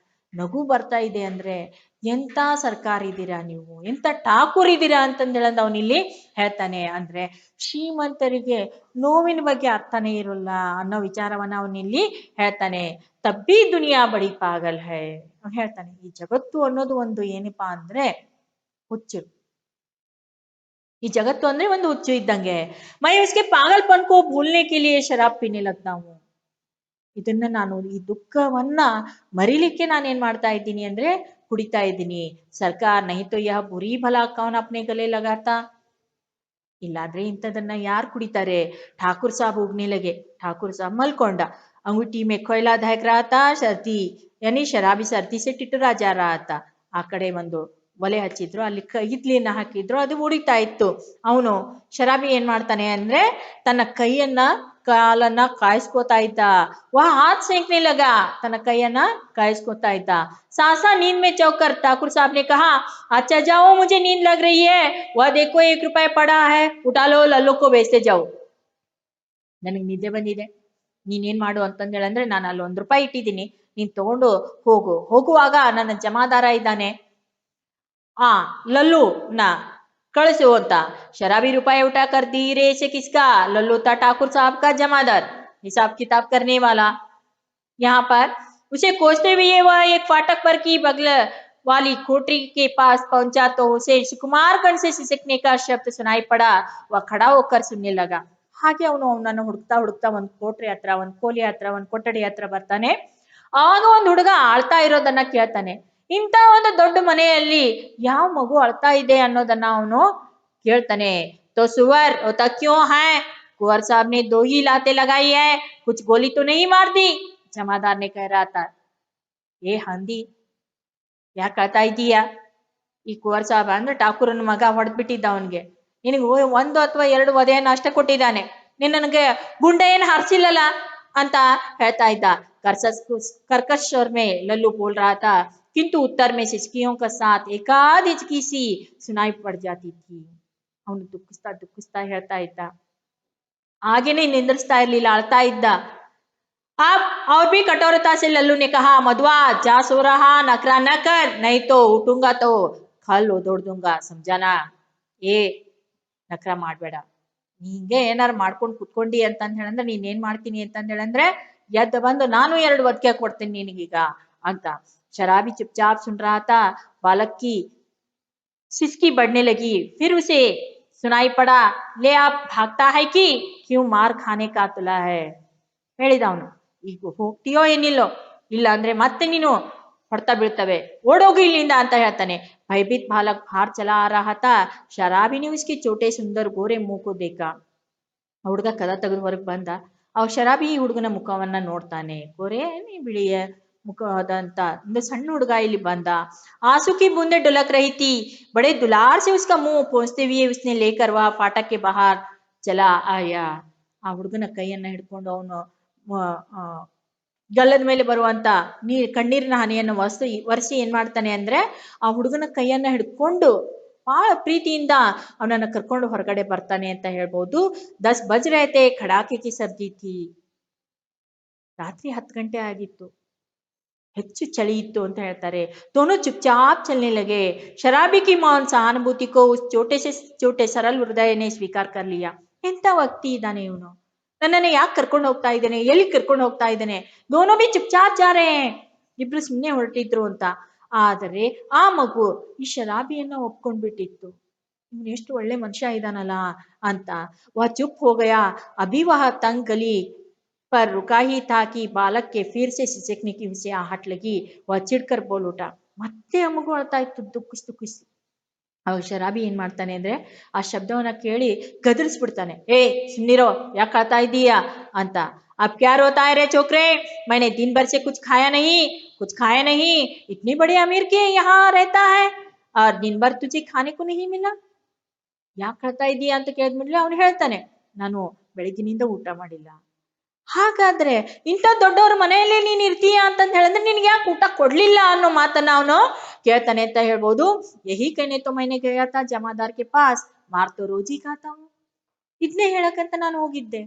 ನಗು ಬರ್ತಾ ಇದೆ ಅಂದ್ರೆ ಎಂತ ಸರ್ಕಾರ ಇದ್ದೀರಾ ನೀವು, ಎಂತ ಠಾಕೂರ್ ಇದ್ದೀರಾ ಅಂತಂದೇಳಂದ ಅವನಿಲ್ಲಿ ಹೇಳ್ತಾನೆ. ಅಂದ್ರೆ ಶ್ರೀಮಂತರಿಗೆ ನೋವಿನ ಬಗ್ಗೆ ಅರ್ಥನೇ ಇರೋಲ್ಲ ಅನ್ನೋ ವಿಚಾರವನ್ನ ಅವನಿಲ್ಲಿ ಹೇಳ್ತಾನೆ. ತಬ್ಬಿ ದುನಿಯಾ ಬಡಿ ಪಾಗಲ್ ಹೈ ಹೇಳ್ತಾನೆ. ಈ ಜಗತ್ತು ಅನ್ನೋದು ಒಂದು ಏನಪ್ಪಾ ಅಂದ್ರೆ ಹುಚ್ಚು. ಈ ಜಗತ್ತು ಅಂದ್ರೆ ಒಂದು ಹುಚ್ಚು ಇದ್ದಂಗೆ. ಮೈ ಉಸ್ಕೆ ಪಾಗಲ್ಪನ್ ಕೋ ಭೂಲ್ನೆ ಕೆ ಲಿಯೆ ಶರಾಬ್ ಪೀನೆ ಲಗ್ತಾ ಹೂಂ. ಇದನ್ನ ನಾನು, ಈ ದುಃಖವನ್ನ ಮರಿಲಿಕ್ಕೆ ನಾನೇನ್ ಮಾಡ್ತಾ ಇದ್ದೀನಿ ಅಂದ್ರೆ ಕುಡಿತಾ ಇದ್ದೀನಿ. ಸರ್ಕಾರ ನಹಿ ತೋ ಯಹ ಬುರಿ ಭಲಾ ಕೌನ್ ಅಪ್ನೆ ಗಲೆ ಲಗಾತಾ. ಇಲ್ಲಾದ್ರೆ ಇಂಥದನ್ನ ಯಾರು ಕುಡಿತಾರೆ. ಠಾಕೂರ್ ಸಾಬ್ ಉಗ್ನೆ ಲಗೆ. ಠಾಕೂರ್ ಸಾಬ್ ಮಲ್ಕೊಂಡ. ಅಂಗುಟಿ ಮೇ ಕೊಯ್ಲಾ ದಹಕ್ ರಹಾ ತಾ, ಸರ್ದಿ ಯಾನಿ ಶರಾಬಿ ಸರ್ದಿ ಸೆ ಟಿಟರಾ ಜಾ ರಹಾ ತಾ. ಆ ಕಡೆ ಒಂದು ಒಲೆ ಹಚ್ಚಿದ್ರು, ಅಲ್ಲಿ ಇಡ್ಲಿಯನ್ನ ಹಾಕಿದ್ರು, ಅದು ಉಡಿತಾ ಇತ್ತು. ಅವನು ಶರಾಬಿ ಏನ್ ಮಾಡ್ತಾನೆ ಅಂದ್ರೆ ತನ್ನ ಕೈಯನ್ನ ಕಾಲನ್ನ ಕಾಯಿಸ್ಕೋತಾ ಇದ್ದ. ವಹ ಹಾತ್ ಸೇಂಕ್ನೆ ಲಗ. ತನ್ನ ಕೈಯನ್ನ ಕಾಯಿಸ್ಕೋತಾ ಇದ್ದ. ಸಾಸಾ ನೀಂದ್ ಮೇ ಚೌಕರ್ ಠಾಕೂರ್ ಸಾಬ್ ನೆ ಕಹಾ, ಅಚ್ಚಾ ಜಾओ ಮುझे नींद लग रही है, वह देखो 1 ರೂಪಾಯಿ पड़ा है, उठा लो लल्लो को बेचते जाओ. ನನಗೆ ನಿದ್ದೆ ಬಂದಿದೆ, ನೀನೇನ್ ಮಾಡು ಅಂತಂದೇಳಂದ್ರೆ, ನಾನು ಅಲ್ಲಿ 1 ರೂಪಾಯಿ ಇಟ್ಟಿದ್ದೀನಿ, ನೀನ್ ತಗೊಂಡು ಹೋಗು. ಹೋಗುವಾಗ ನನ್ನ ಜಮಾದಾರ ಇದ್ದಾನೆ, लल्लू ना कड़सो होता. शराबी रुपए उठाकर धीरे से किसका? लल्लू था ठाकुर साहब का जमादार, हिसाब किताब करने वाला. यहाँ पर उसे कोसते हुए वह एक फाटक पर की बगल वाली कोठरी के पास पहुंचा तो उसे सुकुमार कंठ से सिसकने का शब्द सुनाई पड़ा. वह खड़ा होकर सुनने लगा. ಹಾಗೆ ಅವನನ್ನು ಹುಡುಕ್ತಾ ಹುಡುಕ್ತಾ ಒಂದ್ ಕೋಟ್ರಿ ಹತ್ರ, ಒಂದ್ ಕೋಲಿ ಹತ್ರ, ಒಂದ್ ಕೊಠಡಿ ಹತ್ರ ಬರ್ತಾನೆ. ಆಗ ಒಂದ್ ಹುಡುಗ ಅಳ್ತಾ ಇರೋದನ್ನ ಕೇಳ್ತಾನೆ. ಇಂಥ ಒಂದು ದೊಡ್ಡ ಮನೆಯಲ್ಲಿ ಯಾವ ಮಗು ಅಳ್ತಾ ಇದೆ ಅನ್ನೋದನ್ನ ಅವನು ಕೇಳ್ತಾನೆ. तो सुअर होता क्यों है? कुंवर साहब ने 2 ही लाते लगाई है, कुछ गोली तो नहीं मार दी? जमादार ने कह रहा था. ಏ ಹಂದಿ, ಯಾಕೆ ಅಳ್ತಾ ಇದೀಯಾ? ಈ ಕುವರ್ ಸಾಹೇಬ ಅಂದ್ರೆ ಠಾಕೂರನ ಮಗ ಹೊಡೆದ್ಬಿಟ್ಟಿದ್ದ ಅವನ್ಗೆ. ನಿನಗೆ 1 ಅಥವಾ 2 ವಧೆಯನ್ನು ಅಷ್ಟೇ ಕೊಟ್ಟಿದ್ದಾನೆ, ನನಗೆ ಗುಂಡೆ ಏನು ಹಾರಿಸಿಲ್ಲಲ್ಲ ಅಂತ ಹೇಳ್ತಾ ಇದ್ದ. कर्कश स्वर में लल्लू बोल रहा था, किंतु उत्तर में सिसकियों का साथ एकाध हिचकी सी सुनाई पड़ जाती थी. ಅವನು ದುಃಖಿಸ್ತಾ ದುಃಖಿಸ್ತಾ ಹೇಳ್ತಾ ಇದ್ದ. ಹಾಗೇನೆ ನಿಂದ್ರಿಸ್ತಾ ಇರ್ಲಿಲ್ಲ, ಅಳ್ತಾ ಇದ್ದ. अब और भी कठोरता से लल्लू ने कहा, मधुआ जा सो रहा, नखरा न कर, नहीं तो उठूंगा तो खल ओदोड़ दूंगा, समझाना? ಏ ನಖರ ಮಾಡ್ಬೇಡ, ಹಿಂಗೆ ಏನಾರು ಮಾಡ್ಕೊಂಡು ಕುತ್ಕೊಂಡಿ ಅಂತಂದ್ ಹೇಳಂದ್ರೆ ನೀನ್ ಏನ್ ಮಾಡ್ತೀನಿ ಅಂತಂದ್ ಹೇಳಂದ್ರೆ ಎದ್ದ ಬಂದು ನಾನು 2 ಒದ್ಕೆ ಕೊಡ್ತೀನಿ ನಿನಗೀಗ ಅಂತ. शराबी चुपचाप सुन रहा था. बालक की सिसकी बढ़ने लगी. फिर उसे सुनाई पड़ा, ले आप भागता है कि क्यों मार खाने का तुला है? ಹೇಳಿದ ಅವನು, ಈಗ ಹೋಗ್ತೀಯೋ ಏನಿಲ್ಲೋ, ಇಲ್ಲ ಅಂದ್ರೆ ಮತ್ತೆ ನೀನು ಹೊಡ್ತಾ ಬೀಳ್ತವೆ, ಓಡೋಗು ಇಲ್ಲಿಂದ ಅಂತ ಹೇಳ್ತಾನೆ. भयभीत बालक बाहर चला आ रहा था. शराबी ने उसके छोटे सुंदर गोरे मुंह को देखा. ಹುಡುಗ ಕದ ತೆಗೆದು ಹೊರಗೆ ಬಂದ. ಅವ ಶರಾಬಿ ಈ ಹುಡುಗನ ಮುಖವನ್ನ ನೋಡ್ತಾನೆ. गोरे ಬಿಳಿಯ ಮುಖದಂತ ಒಂದು ಸಣ್ಣ ಹುಡುಗ ಇಲ್ಲಿ ಬಂದ. आंसू की बूंदें ढुलक रही थी. बड़े दुलार से उसका मुंह पोंछते हुए उसने लेकर वह फाटक के बाहर चला आया. ಆ ಹುಡುಗನ ಕೈಯನ್ನ ಹಿಡ್ಕೊಂಡು ಅವನು ಗಲ್ಲದ ಮೇಲೆ ಬರುವಂತ ಕಣ್ಣೀರಿನ ಹನಿಯನ್ನು ಒರೆಸಿ ಏನ್ ಮಾಡ್ತಾನೆ ಅಂದ್ರೆ ಆ ಹುಡುಗನ ಕೈಯನ್ನ ಹಿಡ್ಕೊಂಡು ಬಹಳ ಪ್ರೀತಿಯಿಂದ ಅವನನ್ನ ಕರ್ಕೊಂಡು ಹೊರಗಡೆ ಬರ್ತಾನೆ ಅಂತ ಹೇಳ್ಬೋದು. 10 बज रहे थे. ಕಡಾಕೆ ಕಿ ಸರ್ದಿ ಥಿ. ರಾತ್ರಿ 10 ಗಂಟೆ ಆಗಿತ್ತು, ಹೆಚ್ಚು ಚಳಿ ಇತ್ತು ಅಂತ ಹೇಳ್ತಾರೆ. दोनों चुपचाप चलने लगे. शराबी की मौन सहानुभूति को उस छोटे सरल हृदय ने स्वीकार कर लिया. ಎಂತ ವ್ಯಕ್ತಿ ಇದ್ದಾನೆ ಇವನು, ನನ್ನನ್ನು ಯಾಕೆ ಕರ್ಕೊಂಡು ಹೋಗ್ತಾ ಇದ್ದಾನೆ, ಎಲ್ಲಿ ಕರ್ಕೊಂಡು ಹೋಗ್ತಾ ಇದ್ದಾನೆ? दोनों भी चुपचाप जा रहे हैं. ಇಬ್ರು ಸುಮ್ಮನೆ ಹೊರಟಿದ್ರು ಅಂತ. ಆದರೆ ಆ ಮಗು ಈ ಶರಾಬಿಯನ್ನ ಒಪ್ಕೊಂಡ್ಬಿಟ್ಟಿತ್ತು. ಇವನು ಎಷ್ಟು ಒಳ್ಳೆ ಮನುಷ್ಯ ಇದಾನಲ್ಲ ಅಂತ. वह चुप हो गया. अभी वह तंग गली पर रुका ही था कि बालक के फिर से सिसकने की उसे आहट लगी. वह चिढ़कर बोल उठा. ಮತ್ತೆ ಆ ಮಗು ಅಳ್ತಾ ಇತ್ತು ದುಃಖಿಸಿ. ಅವಾಗ ಶರಾಬಿ ಏನ್ ಮಾಡ್ತಾನೆ ಅಂದ್ರೆ ಆ ಶಬ್ದವನ್ನ ಕೇಳಿ ಗದರಿಸ್ಬಿಡ್ತಾನೆ. ಏ ಸುಮ್ನಿರೋ, ಯಾಕೆ ಅಳ್ತಾ ಇದ್ದೀಯಾ ಅಂತ. अब क्या रोता है रे छोकरे, मैंने दिन भर से कुछ खाया नहीं, इतनी बड़ी अमीर के यहाँ रहता है और दिन भर तुझे खाने को नहीं मिला. ಯಾಕೆ ಅಳ್ತಾ ಇದೀಯಾ ಅಂತ ಕೇಳಿದ್ಮೇಲೆ ಅವ್ನು ಹೇಳ್ತಾನೆ, ನಾನು ಬೆಳಗಿನಿಂದ ಊಟ ಮಾಡಿಲ್ಲ. ಹಾಗಾದ್ರೆ ಇಂಥ ದೊಡ್ಡವ್ರ ಮನೆಯಲ್ಲಿ ನೀನ್ ಇರ್ತೀಯ ಅಂತಂದ್ ಹೇಳಿದ್ರೆ ನಿನ್ಗೆ ಯಾಕೆ ಊಟ ಕೊಡ್ಲಿಲ್ಲ ಅನ್ನೋ ಮಾತನ್ನ ಅವನು ಕೇಳ್ತಾನೆ ಅಂತ ಹೇಳ್ಬೋದು. ಯಹಿ ಕಹನೆ ತೋ ಮೈನೆ ಗಯಾ ತಾ ಜಮಾದಾರ್ ಕೆ ಪಾಸ್, ಮಾರ್ ತೋ ರೋಜಿ ಖಾತಾ ಹೂಂ. ಇದನ್ನೇ ಹೇಳಕ್ಕಂತ ನಾನು ಹೋಗಿದ್ದೆ,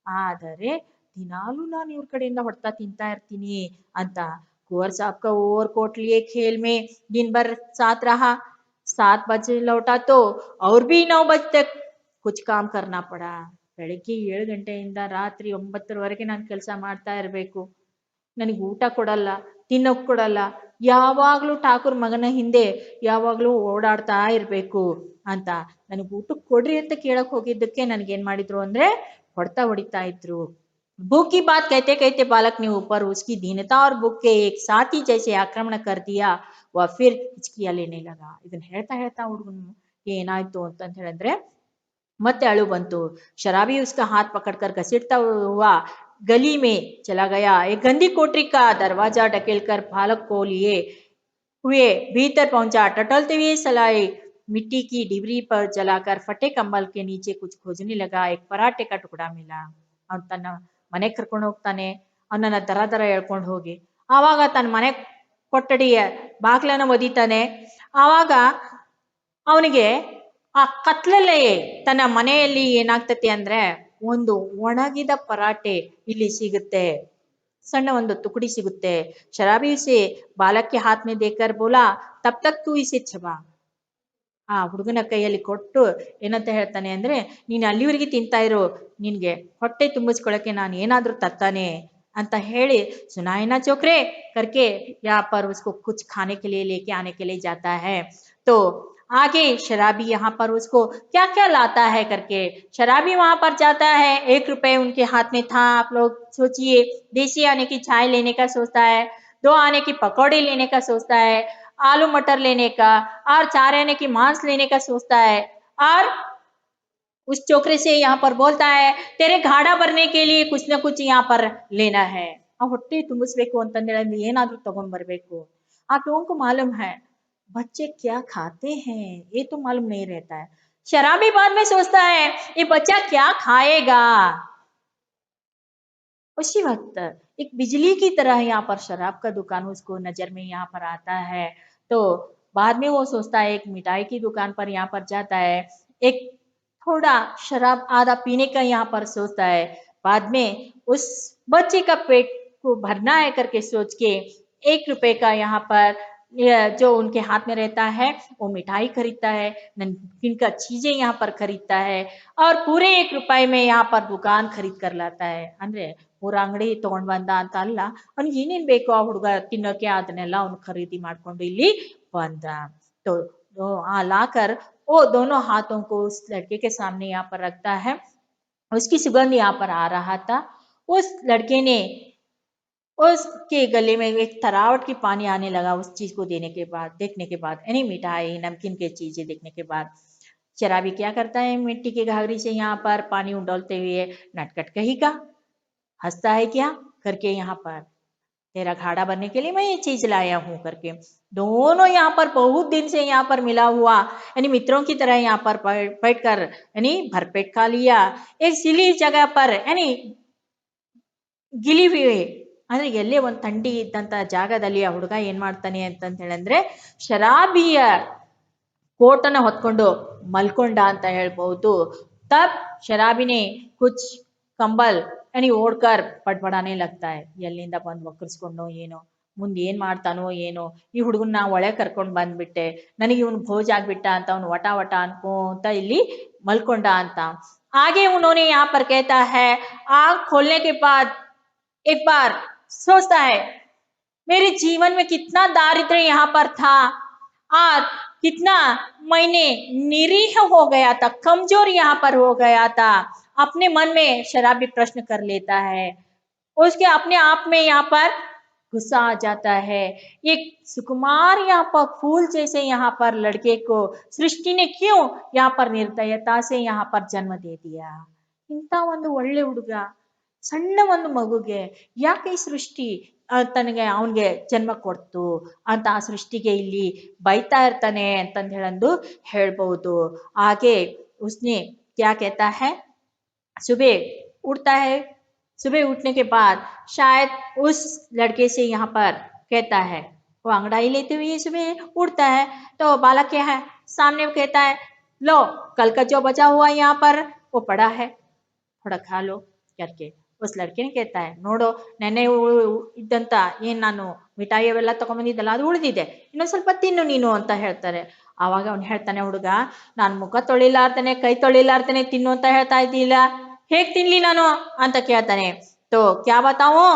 ಆದರೆ ದಿನಾಲೂ ನಾನು ಇವ್ರ ಕಡೆಯಿಂದ ಹೊಡ್ತಾ ತಿಂತಾ ಇರ್ತೀನಿ ಅಂತ. कुंवर साहब का ओवरकोट लिए खेल में दिन भर साथ रहा. 7 बजे लौटा तो और भी 9 बजे तक कुछ काम करना पड़ा. ಬೆಳಿಗ್ಗೆ 7 ಗಂಟೆಯಿಂದ ರಾತ್ರಿ 9ರವರೆಗೆ ನಾನು ಕೆಲಸ ಮಾಡ್ತಾ ಇರಬೇಕು. ನನಗೆ ಊಟ ಕೊಡಲ್ಲ, ತಿನ್ನೋಕ್ ಕೊಡಲ್ಲ, ಯಾವಾಗ್ಲೂ ಠಾಕೂರ್ ಮಗನ ಹಿಂದೆ ಯಾವಾಗ್ಲೂ ಓಡಾಡ್ತಾ ಇರ್ಬೇಕು ಅಂತ. ನನಗೆ ಊಟಕ್ಕೆ ಕೊಡ್ರಿ ಅಂತ ಕೇಳಕ್ ಹೋಗಿದ್ದಕ್ಕೆ ನನ್ಗೇನ್ ಮಾಡಿದ್ರು ಅಂದ್ರೆ ಹೊಡಿತಾ ಇದ್ರು. भूख की बात कहते कहते बालक ने ऊपर उसकी दीनता और भूख के एक साथ ही जैसे आक्रमण कर दिया. वह फिर हिचकिया लेने लगा. ಇದನ್ನ ಹೇಳ್ತಾ ಹುಡುಗನು ಏನಾಯ್ತು ಅಂತ ಹೇಳಿದ್ರೆ ಮತ್ತೆ ಅಳು ಬಂತು. शराबी उसका हाथ पकड़कर घसीटता हुआ गली में चला गया. एक गंदी कोठरी का दरवाजा ढकेलकर बालक को लिए हुए भीतर पहुंचा. टटोलते हुए सलाई मिट्टी की डिबरी पर जलाकर फटे कंबल के नीचे कुछ खोजने लगा. एक पराठे का टुकड़ा मिला. ಅವನು ತನ್ನ ಮನೆಗೆ ಕರ್ಕೊಂಡು ಹೋಗ್ತಾನೆ. ಅವನನ್ನ ದರ ಹೇಳ್ಕೊಂಡು ಹೋಗಿ ಆವಾಗ ತನ್ನ ಮನೆ ಕೊಠಡಿಯ ಬಾಗ್ಲನ್ನ ಒದಿತಾನೆ. ಆವಾಗ ಅವನಿಗೆ ಆ ಕತ್ಲಲ್ಲೇ ತನ್ನ ಮನೆಯಲ್ಲಿ ಏನಾಗ್ತತಿ ಅಂದ್ರೆ ಒಂದು ಒಣಗಿದ ಪರಾಟೆ ಇಲ್ಲಿ ಸಿಗುತ್ತೆ, ಸಣ್ಣ ಒಂದು ತುಕಡಿ ಸಿಗುತ್ತೆ. ಶರಾಬಿ से बालक के हाथ में देकर बोला, तब तक तू इसे चबा. ಆ ಹುಡುಗನ ಕೈಯಲ್ಲಿ ಕೊಟ್ಟು ಏನಂತ ಹೇಳ್ತಾನೆ ಅಂದ್ರೆ ನೀನ್ ಅಲ್ಲಿವರೆಗೆ ತಿಂತಾ ಇರೋ, ನಿನ್ಗೆ ಹೊಟ್ಟೆ ತುಂಬಿಸ್ಕೊಳಕ್ಕೆ ನಾನು ಏನಾದ್ರೂ ತತ್ತಾನೆ ಅಂತ ಹೇಳಿ सुनाए ना छोकरे करके यहाँ पर उसको कुछ खाने के लिए लेके आने के लिए जाता है. तो आगे शराबी यहाँ पर उसको क्या क्या लाता है करके, शराबी वहां पर जाता है, 1 रुपए उनके हाथ में था। आप लोग सोचिए, देसी आने की चाय लेने का सोचता है, 2 आने की पकौड़ी लेने का सोचता है, आलू मटर लेने का, और 4 आने की मांस लेने का सोचता है। और उस चोकरे से यहाँ पर बोलता है, तेरे घाड़ा भरने के लिए कुछ ना कुछ यहाँ पर लेना है। ಆ ಹೊಟ್ಟೆ ತುಂಬಿಸ್ಬೇಕು ಅಂತಂದ್ರೆ ಏನಾದ್ರೂ ತಗೊಂಡ್ ಬರ್ಬೇಕು। आप लोगों को मालूम है बच्चे क्या खाते हैं ये तो मालूम नहीं रहता है। शराबी बाद में सोचता है ये बच्चा क्या खाएगा। उसी वक्त एक बिजली की तरह यहाँ पर शराब का दुकान उसको नजर में यहाँ पर आता है। तो बाद में वो सोचता है, एक मिठाई की दुकान पर यहाँ पर जाता है, एक थोड़ा शराब आधा पीने का यहाँ पर सोचता है। बाद में उस बच्चे का पेट को भरना है करके सोच के 1 रुपए का यहाँ पर जो उनके हाथ में रहता है वो मिठाई खरीदता है, नमकीन का चीजें यहाँ पर खरीदता है, और पूरे 1 रुपए में यहाँ पर दुकान खरीद कर लाता है। ಅಂದ್ರೆ ಮೂರು ಅಂಗಡಿ ತಗೊಂಡ್ ಬಂದ ಅಂತ ಅಲ್ಲ, ಅವ್ನಿಗೆ ಏನೇನ್ ಬೇಕೋ ಆ ಹುಡುಗ ತಿನ್ನೋಕೆ ಅದನ್ನೆಲ್ಲ ಅವ್ನು ಖರೀದಿ ಮಾಡ್ಕೊಂಡು ಇಲ್ಲಿ ಬಂದ। तो लाकर वो दोनों हाथों को उस लड़के के सामने यहाँ पर रखता है। उसकी सुगंध यहाँ पर आ रहा था। उस लड़के ने उसके गले में एक तरावट की पानी आने लगा उस चीज को देने के बाद, देखने के बाद, यानी मिठाई नमकीन की चीजें देखने के बाद। शराबी क्या करता है, मिट्टी की घाघरी से यहाँ पर पानी उंडोलते हुए, नटखट कही का हंसता है क्या करके, यहाँ पर तेरा घाड़ा भरने के लिए मैं ये चीज लाया हूं करके। दोनों यहाँ पर बहुत दिन से यहाँ पर मिला हुआ, यानी मित्रों की तरह यहाँ पर बैठ कर यानी भरपेट खा लिया। एक सिली जगह पर यानी ಗಿಲಿ ಅಂದ್ರೆ ಎಲ್ಲೇ ಒಂದು ಥಂಡಿ ಇದ್ದಂತ ಜಾಗದಲ್ಲಿ ಆ ಹುಡುಗ ಏನ್ ಮಾಡ್ತಾನೆ ಅಂತ ಹೇಳಂದ್ರೆ ಶರಾಬಿಯ ಕೋಟನ ಹೊತ್ಕೊಂಡು ಮಲ್ಕೊಂಡ ಅಂತ ಹೇಳ್ಬಹುದು। तब शराबी ने कुछ कंबल यानी ओढ़कर पड़पड़ाने लगता है। ಎಲ್ಲಿಂದ ಬಂದು ವಕ್ರಿಸ್ಕೊಂಡೋ ಏನೋ, ಮುಂದೆ ಏನ್ ಮಾಡ್ತಾನೋ ಏನೋ, ಈ ಹುಡುಗನ್ನ ನಾ ಒಳಗೆ ಕರ್ಕೊಂಡು ಬಂದ್ಬಿಟ್ಟೆ, ನನಗೆ ಇವನು ಭೋಜ ಆಗ್ಬಿಟ್ಟ ಅಂತ ಅವನು ವಟ ವಟ ಅನ್ಕೊಂತ ಇಲ್ಲಿ ಮಲ್ಕೊಂಡ ಅಂತ। आगे उन्होंने यहाँ पर कहता है, आंख खोलने के बाद एक बार सोचता है, मेरे जीवन में कितना दारिद्र्य यहाँ पर था, आज कितना मैंने निरीह हो गया था, कमजोर यहाँ पर हो गया था। अपने मन में शराबी प्रश्न कर लेता है, उसके अपने आप में यहाँ पर गुस्सा आ जाता है। एक सुकुमार यहाँ पर फूल जैसे यहाँ पर लड़के को सृष्टि ने क्यों यहाँ पर निर्दयता से यहाँ पर जन्म दे दिया। ಇಂಥ ಒಂದು ಒಳ್ಳೆ ಹುಡುಗ ಸಣ್ಣ ಒಂದು ಮಗುಗೆ ಯಾಕೆ ಈ ಸೃಷ್ಟಿ ತನಗೆ ಅವನಿಗೆ ಜನ್ಮ ಕೊಡ್ತು ಅಂತ ಆ ಸೃಷ್ಟಿಗೆ ಇಲ್ಲಿ ಬೈತಾ ಇರ್ತಾನೆ ಅಂತಂದು ಹೇಳಂದು ಹೇಳ್ಬಹುದು। ಹಾಗೆ उसने क्या कहता है, सुबह उठता है, सुबह उठने के बाद शायद उस लड़के से यहाँ पर कहता है, वो अंगड़ाई लेते हुए सुबह उठता है तो बालक क्या है सामने वो कहता है, लो कल का जो बचा हुआ यहाँ पर वो पड़ा है, थोड़ा खा लो करके। उस लड़के ने कहता है, ನೋಡು ನೆನ್ನೆ ಇದ್ದಂತ ಏನ್ ನಾನು ಮಿಠಾಯಿ ಅವೆಲ್ಲ ತಗೊಂಡ್ಬಂದಿದ್ದಲ್ಲ ಅದು ಉಳಿದಿದೆ, ಇನ್ನೊಂದ್ ಸ್ವಲ್ಪ ತಿನ್ನು ನೀನು ಅಂತ ಹೇಳ್ತಾರೆ। ಆವಾಗ ಅವ್ನು ಹೇಳ್ತಾನೆ, ಹುಡುಗ ನಾನು ಮುಖ ತೊಳಿಲಾರ್ದೇನೆ ಕೈ ತೊಳಿಲಾರ್ದೇನೆ ತಿನ್ನು ಅಂತ ಹೇಳ್ತಾ ಇದ್ದಿಲ್ಲ, ಹೇಗ್ ತಿನ್ಲಿ ನಾನು ಅಂತ ಕೇಳ್ತಾನೆ। तो क्या बताऊं,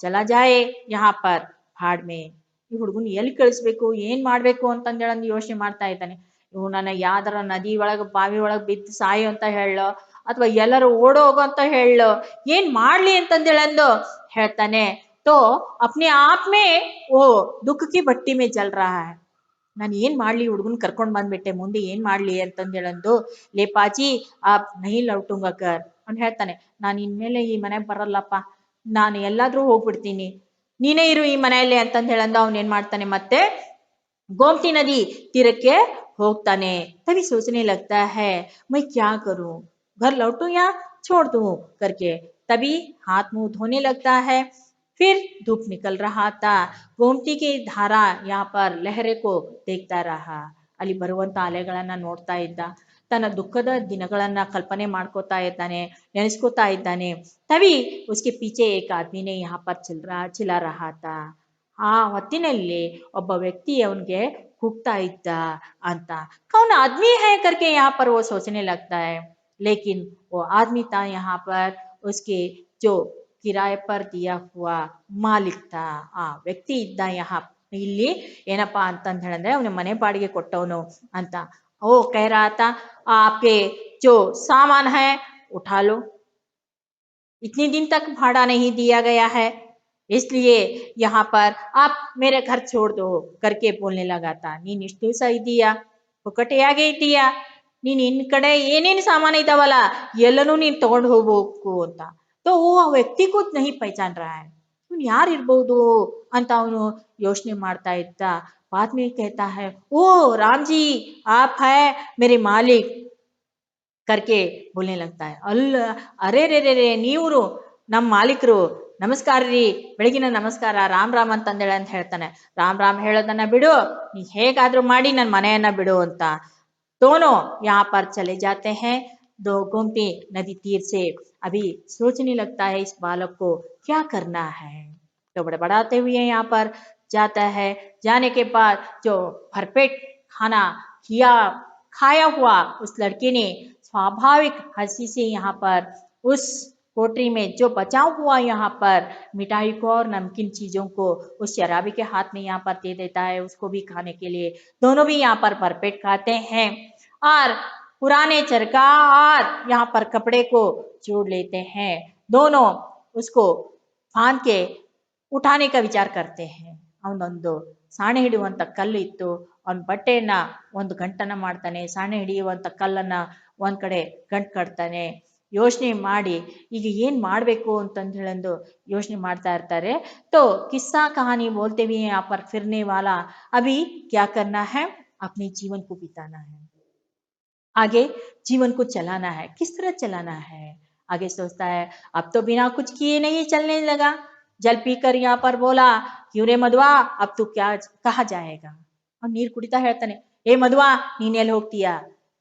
चला जाए यहाँ पर भाड़ में। ಈ ಹುಡುಗನ್ ಎಲ್ಲಿ ಕಳಿಸ್ಬೇಕು ಏನ್ ಮಾಡ್ಬೇಕು ಅಂತಂದೇಳಿ ಯೋಚನೆ ಮಾಡ್ತಾ ಇದ್ದಾನೆ। ಇವನನ್ನ ಯಾವ್ದಾರ ನದಿ ಒಳಗ ಬಾವಿ ಒಳಗ್ ಬಿದ್ದು ಸಾಯು ಅಂತ ಹೇಳೋ ಅಥವಾ ಎಲ್ಲರೂ ಓಡೋ ಹೋಗೋ ಅಂತ ಹೇಳೋ ಏನ್ ಮಾಡ್ಲಿ ಅಂತಂದೇಳಂದು ಹೇಳ್ತಾನೆ। तो अपने आप में वो दुख की भट्टी में जल रहा है। ನಾನು ಏನ್ ಮಾಡ್ಲಿ, ಹುಡುಗನ್ ಕರ್ಕೊಂಡ್ ಬಂದ್ಬಿಟ್ಟೆ, ಮುಂದೆ ಏನ್ ಮಾಡ್ಲಿ ಅಂತಂದೇಳಂದು, ಲೇ ಪಾಜಿ ಆಪ್ ನಹಿ ಲೌಟುಂಗಾ ಕರ್, ಅವ್ನು ಹೇಳ್ತಾನೆ, ನಾನು ಇನ್ಮೇಲೆ ಈ ಮನೆಗೆ ಬರಲ್ಲಪ್ಪ, ನಾನು ಎಲ್ಲಾದ್ರೂ ಹೋಗ್ಬಿಡ್ತೀನಿ, ನೀನೇ ಇರು ಈ ಮನೆಯಲ್ಲಿ ಅಂತಂದು ಹೇಳಂದು ಅವ್ನು ಏನ್ ಮಾಡ್ತಾನೆ, ಮತ್ತೆ गोमती नदी तीरಕ್ಕೆ ಹೋಗ್ತಾನೆ। तभी सोचने लगता है मैं क्या करूं, घर लौटूं या छोड़ दूं करके। तभी हाथ मुंह धोने लगता है। फिर धूप निकल रहा था, गोमती की धारा यहाँ पर लहरे को देखता रहा, ಅಲ್ಲಿ ಬರುವಂತ ಅಲೆಗಳನ್ನ ನೋಡ್ತಾ ಇದ್ದ, ತನ್ನ ದುಃಖದ ದಿನಗಳನ್ನ ಕಲ್ಪನೆ ಮಾಡ್ಕೋತಾ ಇದ್ದಾನೆ, ನೆನೆಸ್ಕೋತಾ ಇದ್ದಾನೆ। तभी उसके पीछे एक आदमी ने यहाँ पर चिल्ला रहा था। ಆ ಹೊತ್ತಿನಲ್ಲಿ ಒಬ್ಬ ವ್ಯಕ್ತಿ ಅವನಿಗೆ ಕೂಗ್ತಾ ಇದ್ದ ಅಂತ। कौन आदमी है करके यहाँ पर वो सोचने लगता है, लेकिन वो आदमी था यहाँ पर उसके जो किराए पर दिया हुआ मालिक था, ಆ ವ್ಯಕ್ತಿ ಇದ್ದ यहाँ ಇಲ್ಲಿ ಏನಪ್ಪಾ ಅಂತಂದ್ ಹೇಳಿದ್ರೆ ಅವನ ಮನೆ ಬಾಡಿಗೆ ಕೊಟ್ಟವನು ಅಂತ। वो कह रहा था आपके जो सामान है उठा लो, इतने दिन तक भाड़ा नहीं दिया गया है, इसलिए यहाँ पर आप मेरे घर छोड़ दो करके बोलने लगा था। ನೀನ್ ಇಷ್ಟು ದಿವಸ ಇದೀಯಾ, ಪುಕ್ಕಟೆಯಾಗೆ ಇದೀಯಾ, ನೀನ್ ಇನ್ ಕಡೆ ಏನೇನು ಸಾಮಾನು ಇದಾವಲ್ಲ ಎಲ್ಲನೂ ನೀನ್ ತಗೊಂಡು ಹೋಗ್ಬೇಕು ಅಂತ. तो वो ವ್ಯಕ್ತಿ को नहीं पहचान रहा है, ಇವ್ನು ಯಾರು ಇರ್ಬೋದು ಅಂತ ಅವನು ಯೋಚನೆ ಮಾಡ್ತಾ ಇದ್ದ. बाद में कहता है ओ राम जी आप है मेरे मालिक करके बोलने लगता है. ಅಲ್ಲ ಅರೆ ರೇ ರೇ ರೇ ನೀವ್ರು ನಮ್ಮ ಮಾಲೀಕರು, ನಮಸ್ಕಾರ ರೀ, ಬೆಳಗಿನ ನಮಸ್ಕಾರ, ರಾಮ್ ರಾಮ್ ಅಂತಂದೇಳೆ ಅಂತ ಹೇಳ್ತಾನೆ. ರಾಮ್ ರಾಮ್ ಹೇಳೋದನ್ನ ಬಿಡು, ನೀ ಹೇಗಾದ್ರೂ ಮಾಡಿ ನನ್ನ ಮನೆಯನ್ನ ಬಿಡು ಅಂತ. दोनों यहाँ पर चले जाते हैं. दो गोमती नदी तीर से अभी सोचने लगता है इस बालक को क्या करना है. तो बड़बड़ाते हुए यहाँ पर जाता है. जाने के बाद जो भरपेट खाना किया खाया हुआ उस लड़के ने स्वाभाविक हंसी से यहाँ पर उस पोटरी में जो बचा हुआ यहाँ पर मिठाई को और नमकीन चीजों को उस शराबी के हाथ में यहाँ पर दे देता है, उसको भी खाने के लिए. दोनों भी यहाँ पर भरपेट खाते हैं और पुराने चरखा और यहाँ पर कपड़े को जोड़ लेते हैं. दोनों उसको बांध के उठाने का विचार करते हैं. ಅವನೊಂದು ಸಾಣೆ ಹಿಡಿಯುವಂತ ಕಲ್ಲು ಇತ್ತು, ಅವನ ಬಟ್ಟೆಯನ್ನ ಒಂದು ಗಂಟನ್ನ ಮಾಡ್ತಾನೆ, ಸಾಣೆ ಹಿಡಿಯುವಂತ ಕಲ್ಲನ್ನ ಒಂದ್ ಕಡೆ ಗಂಟು ಕಟ್ತಾನೆ. ಯೋಚನೆ ಮಾಡಿ ಈಗ ಏನ್ ಮಾಡ್ಬೇಕು ಅಂತಂದು ಹೇಳಂದು ಯೋಚನೆ ಮಾಡ್ತಾ ಇರ್ತಾರೆ. तो किस्सा कहानी बोलते हुए यहाँ पर फिरने वाला अभी क्या करना है, अपने जीवन को बिताना है, आगे जीवन को चलाना है. किस तरह चलाना है आगे सोचता है. अब तो बिना कुछ किए नहीं चलने लगा. जल पीकर यहाँ पर बोला क्यों रे मधुआ अब तू क्या कहा जाएगा. और नीर कुड़ीता ಹೇಳ್ತಾನೆ, ए मधुआ ನೀನ್ ಎಲ್ಲಿ ಹೋಗ್ತೀಯಾ.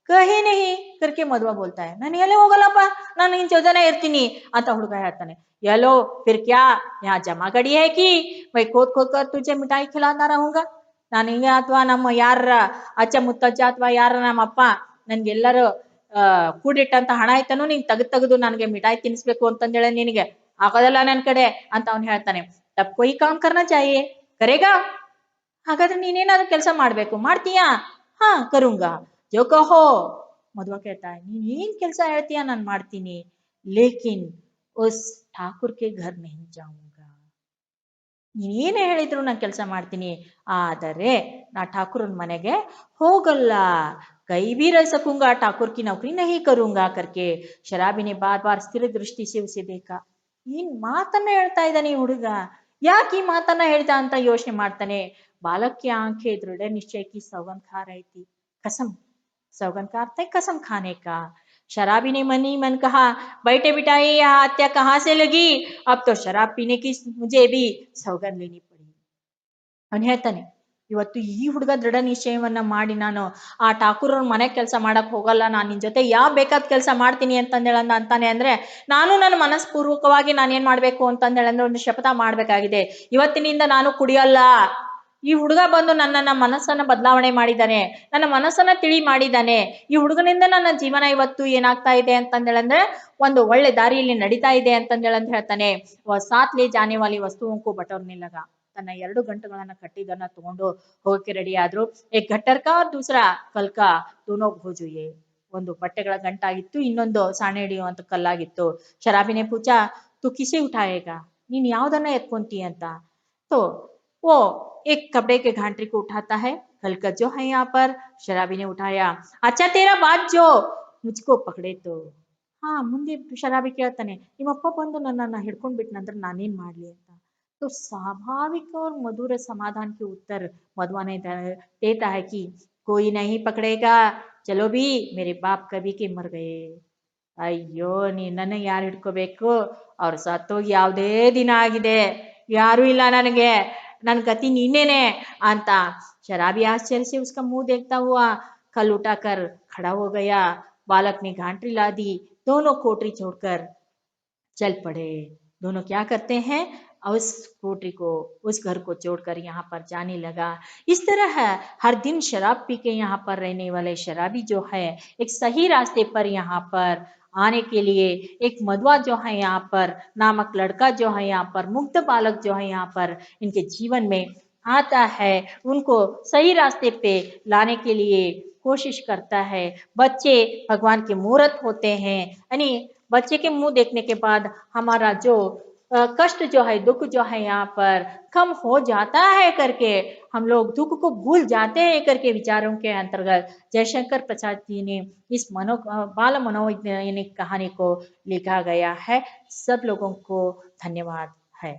ಕಹಿ ನಹಿ करके मधुआ बोलता है, ನಾನು ಎಲ್ಲಿ ಹೋಗಲ್ಲಪ್ಪ, ನಾನು ನಿನ್ ಜೊತೆನೇ ಇರ್ತೀನಿ ಅಂತ ಹುಡುಗ ಹೇಳ್ತಾನೆ. येलो फिर क्या यहाँ जमा गड़ी है कि मैं खोद खोद कर तुझे मिठाई खिलाता रहूंगा. ನಾನು ಹಿಂಗೆ ಅಥವಾ ನಮ್ಮ ಯಾರ ಅಜ್ಜ ಮುತ್ತಜ್ಜ ಅಥವಾ ಯಾರ ನಮ್ಮ ಅಪ್ಪ ನನ್ಗೆಲ್ಲರೂ ಕೂಡಿಟ್ಟಂತ ಹಣ ಆಯ್ತನು ನೀನ್ ತೆಗೆದು ನನಗೆ ಮಿಠಾಯಿ ತಿನ್ನಿಸ್ಬೇಕು ಅಂತಂದೇಳೆ ನಿನಗೆ ಆಗೋದಲ್ಲ ನನ್ ಕಡೆ ಅಂತ ಅವ್ನು ಹೇಳ್ತಾನೆ. ತಬ್ ಕೊಯ್ ಕಾಮ್ ಕರ್ನಾ ಚಾಹಿಯೆ ಕರೇಗಾ, ಹಾಗಾದ್ರೆ ನೀನೇನಾದ್ರೂ ಕೆಲಸ ಮಾಡ್ಬೇಕು, ಮಾಡ್ತೀಯಾ. ಹಾ ಕರುಂಗಾ ಜೋ ಕಹೋ. ಮಧುವ कहता है ನೀನ್ ಏನ್ ಕೆಲಸ ಹೇಳ್ತೀಯಾ ನಾನು ಮಾಡ್ತೀನಿ, ಲೇಕಿನ್ ಉಸ್ ಠಾಕುರ್ ಕೆ ಘರ್ ನಹೀ ಜಾऊंगा. ನೀನ್ ಏನೇ ಹೇಳಿದ್ರು ನಾನು ಕೆಲಸ ಮಾಡ್ತೀನಿ, ಆದರೆ ನಾ ಠಾಕುರನ್ ಮನೆಗೆ ಹೋಗಲ್ಲ. कहीं भी रह सकूंगा, ठाकुर की नौकरी नहीं करूंगा करके शराबी ने बार बार स्थिर दृष्टि से उसे देखा. ಏನ್ ಮಾತನ್ನ ಹೇಳ್ತಾ ಇದ್ದಾನೆ ಈ ಹುಡುಗ, ಯಾಕೆ ಈ ಮಾತನ್ನ ಹೇಳ್ದ ಅಂತ ಯೋಚನೆ ಮಾಡ್ತಾನೆ. बालक की आंखें दृढ़ निश्चय की सौगंध खा रही थी. कसम, सौगंध का अर्थ है कसम खाने का. शराबी ने मन ही मन कहा बैठे बिठाए यह हत्या कहाँ से लगी, अब तो शराब पीने की मुझे भी सौगंध लेनी पड़ी. ಅವನು ಹೇಳ್ತಾನೆ ಇವತ್ತು ಈ ಹುಡುಗ ದೃಢ ನಿಶ್ಚಯವನ್ನ ಮಾಡಿ ನಾನು ಆ ಠಾಕೂರ್ ಮನೆ ಕೆಲಸ ಮಾಡಕ್ ಹೋಗಲ್ಲ, ನಾನು ನಿನ್ ಜೊತೆ ಯಾವ ಬೇಕಾದ ಕೆಲಸ ಮಾಡ್ತೀನಿ ಅಂತಂದೇಳಂದ ಅಂತಾನೆ ಅಂದ್ರೆ ನಾನು ನನ್ನ ಮನಸ್ಪೂರ್ವಕವಾಗಿ ನಾನು ಏನ್ ಮಾಡ್ಬೇಕು ಅಂತಂದೇಳಂದ್ರೆ ಒಂದು ಶಪಥ ಮಾಡ್ಬೇಕಾಗಿದೆ. ಇವತ್ತಿನಿಂದ ನಾನು ಕುಡಿಯಲ್ಲ. ಈ ಹುಡುಗ ಬಂದು ನನ್ನ ಮನಸ್ಸನ್ನ ಬದಲಾವಣೆ ಮಾಡಿದ್ದಾನೆ, ನನ್ನ ಮನಸ್ಸನ್ನ ತಿಳಿ ಮಾಡಿದ್ದಾನೆ. ಈ ಹುಡುಗನಿಂದ ನನ್ನ ಜೀವನ ಇವತ್ತು ಏನಾಗ್ತಾ ಇದೆ ಅಂತಂದೇಳಂದ್ರೆ ಒಂದು ಒಳ್ಳೆ ದಾರಿಯಲ್ಲಿ ನಡೀತಾ ಇದೆ ಅಂತಂದೇಳಂತ ಹೇಳ್ತಾನೆ. ಸಾತ್ ಲೇ ಜಾನೆ ವಾಲಿ ವಸ್ತುವೋं को बटोरने लगा. ತನ್ನ 2 ಗಂಟುಗಳನ್ನ ಕಟ್ಟಿದನ್ನ ತಗೊಂಡು ಹೋಗಕ್ಕೆ ರೆಡಿ ಆದ್ರು. एक गट्टर का और दूसरा कल का दोनों भोज हुए. ಒಂದು ಬಟ್ಟೆಗಳ ಗಂಟಾಗಿತ್ತು, ಇನ್ನೊಂದು ಸಾಣೆ ಹಿಡಿಯುವಂತ ಕಲ್ಲಾಗಿತ್ತು. ಶರಾಬಿನೇ ಪೂಚಾ ತು ಕಿಸೆ ಉಠಾಯೇಗಾ, ನೀನ್ ಯಾವ್ದನ್ನ ಎತ್ಕೊಂತಿ ಅಂತ. तो वो एक कपड़े के घांटी को उठाता है. कल का जो है यहाँ पर शराबी ने उठाया. अच्छा तेरा बात जो मुझको पकड़े तो. ಹಾ ಮುಂದೆ ಶರಾಬಿ ಕೇಳ್ತಾನೆ, ನಿಮ್ಮಪ್ಪ ಬಂದು ನನ್ನನ್ನ ಹಿಡ್ಕೊಂಡ್ ಬಿಟ್ನಂದ್ರೆ ನಾನೇನ್ ಮಾಡ್ಲಿ ಅಂತ. तो स्वाभाविक और मधुर समाधान के उत्तर मधुआ ने देता है कि कोई नहीं पकड़ेगा, चलो भी मेरे बाप कभी के मर गए. ಅಯ್ಯೋ ನಿನ್ನನ್ನು ಯಾರು ಹಿಡ್ಕೋಬೇಕು, ಅವ್ರ ಸತ್ತೋಗಿ ಯಾವುದೇ ದಿನ ಆಗಿದೆ, ಯಾರು ಇಲ್ಲ ನನಗೆ, ನನ್ ಗತಿ ನೀನೇನೆ ಅಂತ. शराबी आश्चर्य से उसका मुंह देखता हुआ कल उठाकर खड़ा हो गया. बालक ने घांटी ला दी. दोनों कोठरी छोड़कर चल पड़े. दोनों क्या करते हैं, उस कोठरी को उस घर को छोड़कर यहाँ पर जाने लगा. इस तरह है हर दिन शराब पी के यहाँ पर रहने वाले शराबी जो है एक सही रास्ते पर यहाँ पर आने के लिए एक मधुआ जो है यहाँ पर नामक लड़का जो है यहाँ पर मुग्ध बालक जो है यहाँ पर इनके जीवन में आता है. उनको सही रास्ते पे लाने के लिए कोशिश करता है। बच्चे भगवान की मूरत होते हैं, यानी बच्चे के मुंह देखने के बाद हमारा जो कष्ट जो है, दुख जो है यहाँ पर कम हो जाता है करके हम लोग दुख को भूल जाते हैं करके विचारों के अंतर्गत जयशंकर प्रसाद जी ने इस बाल मनोवैज्ञानिक कहानी को लिखा गया है। सब लोगों को धन्यवाद है।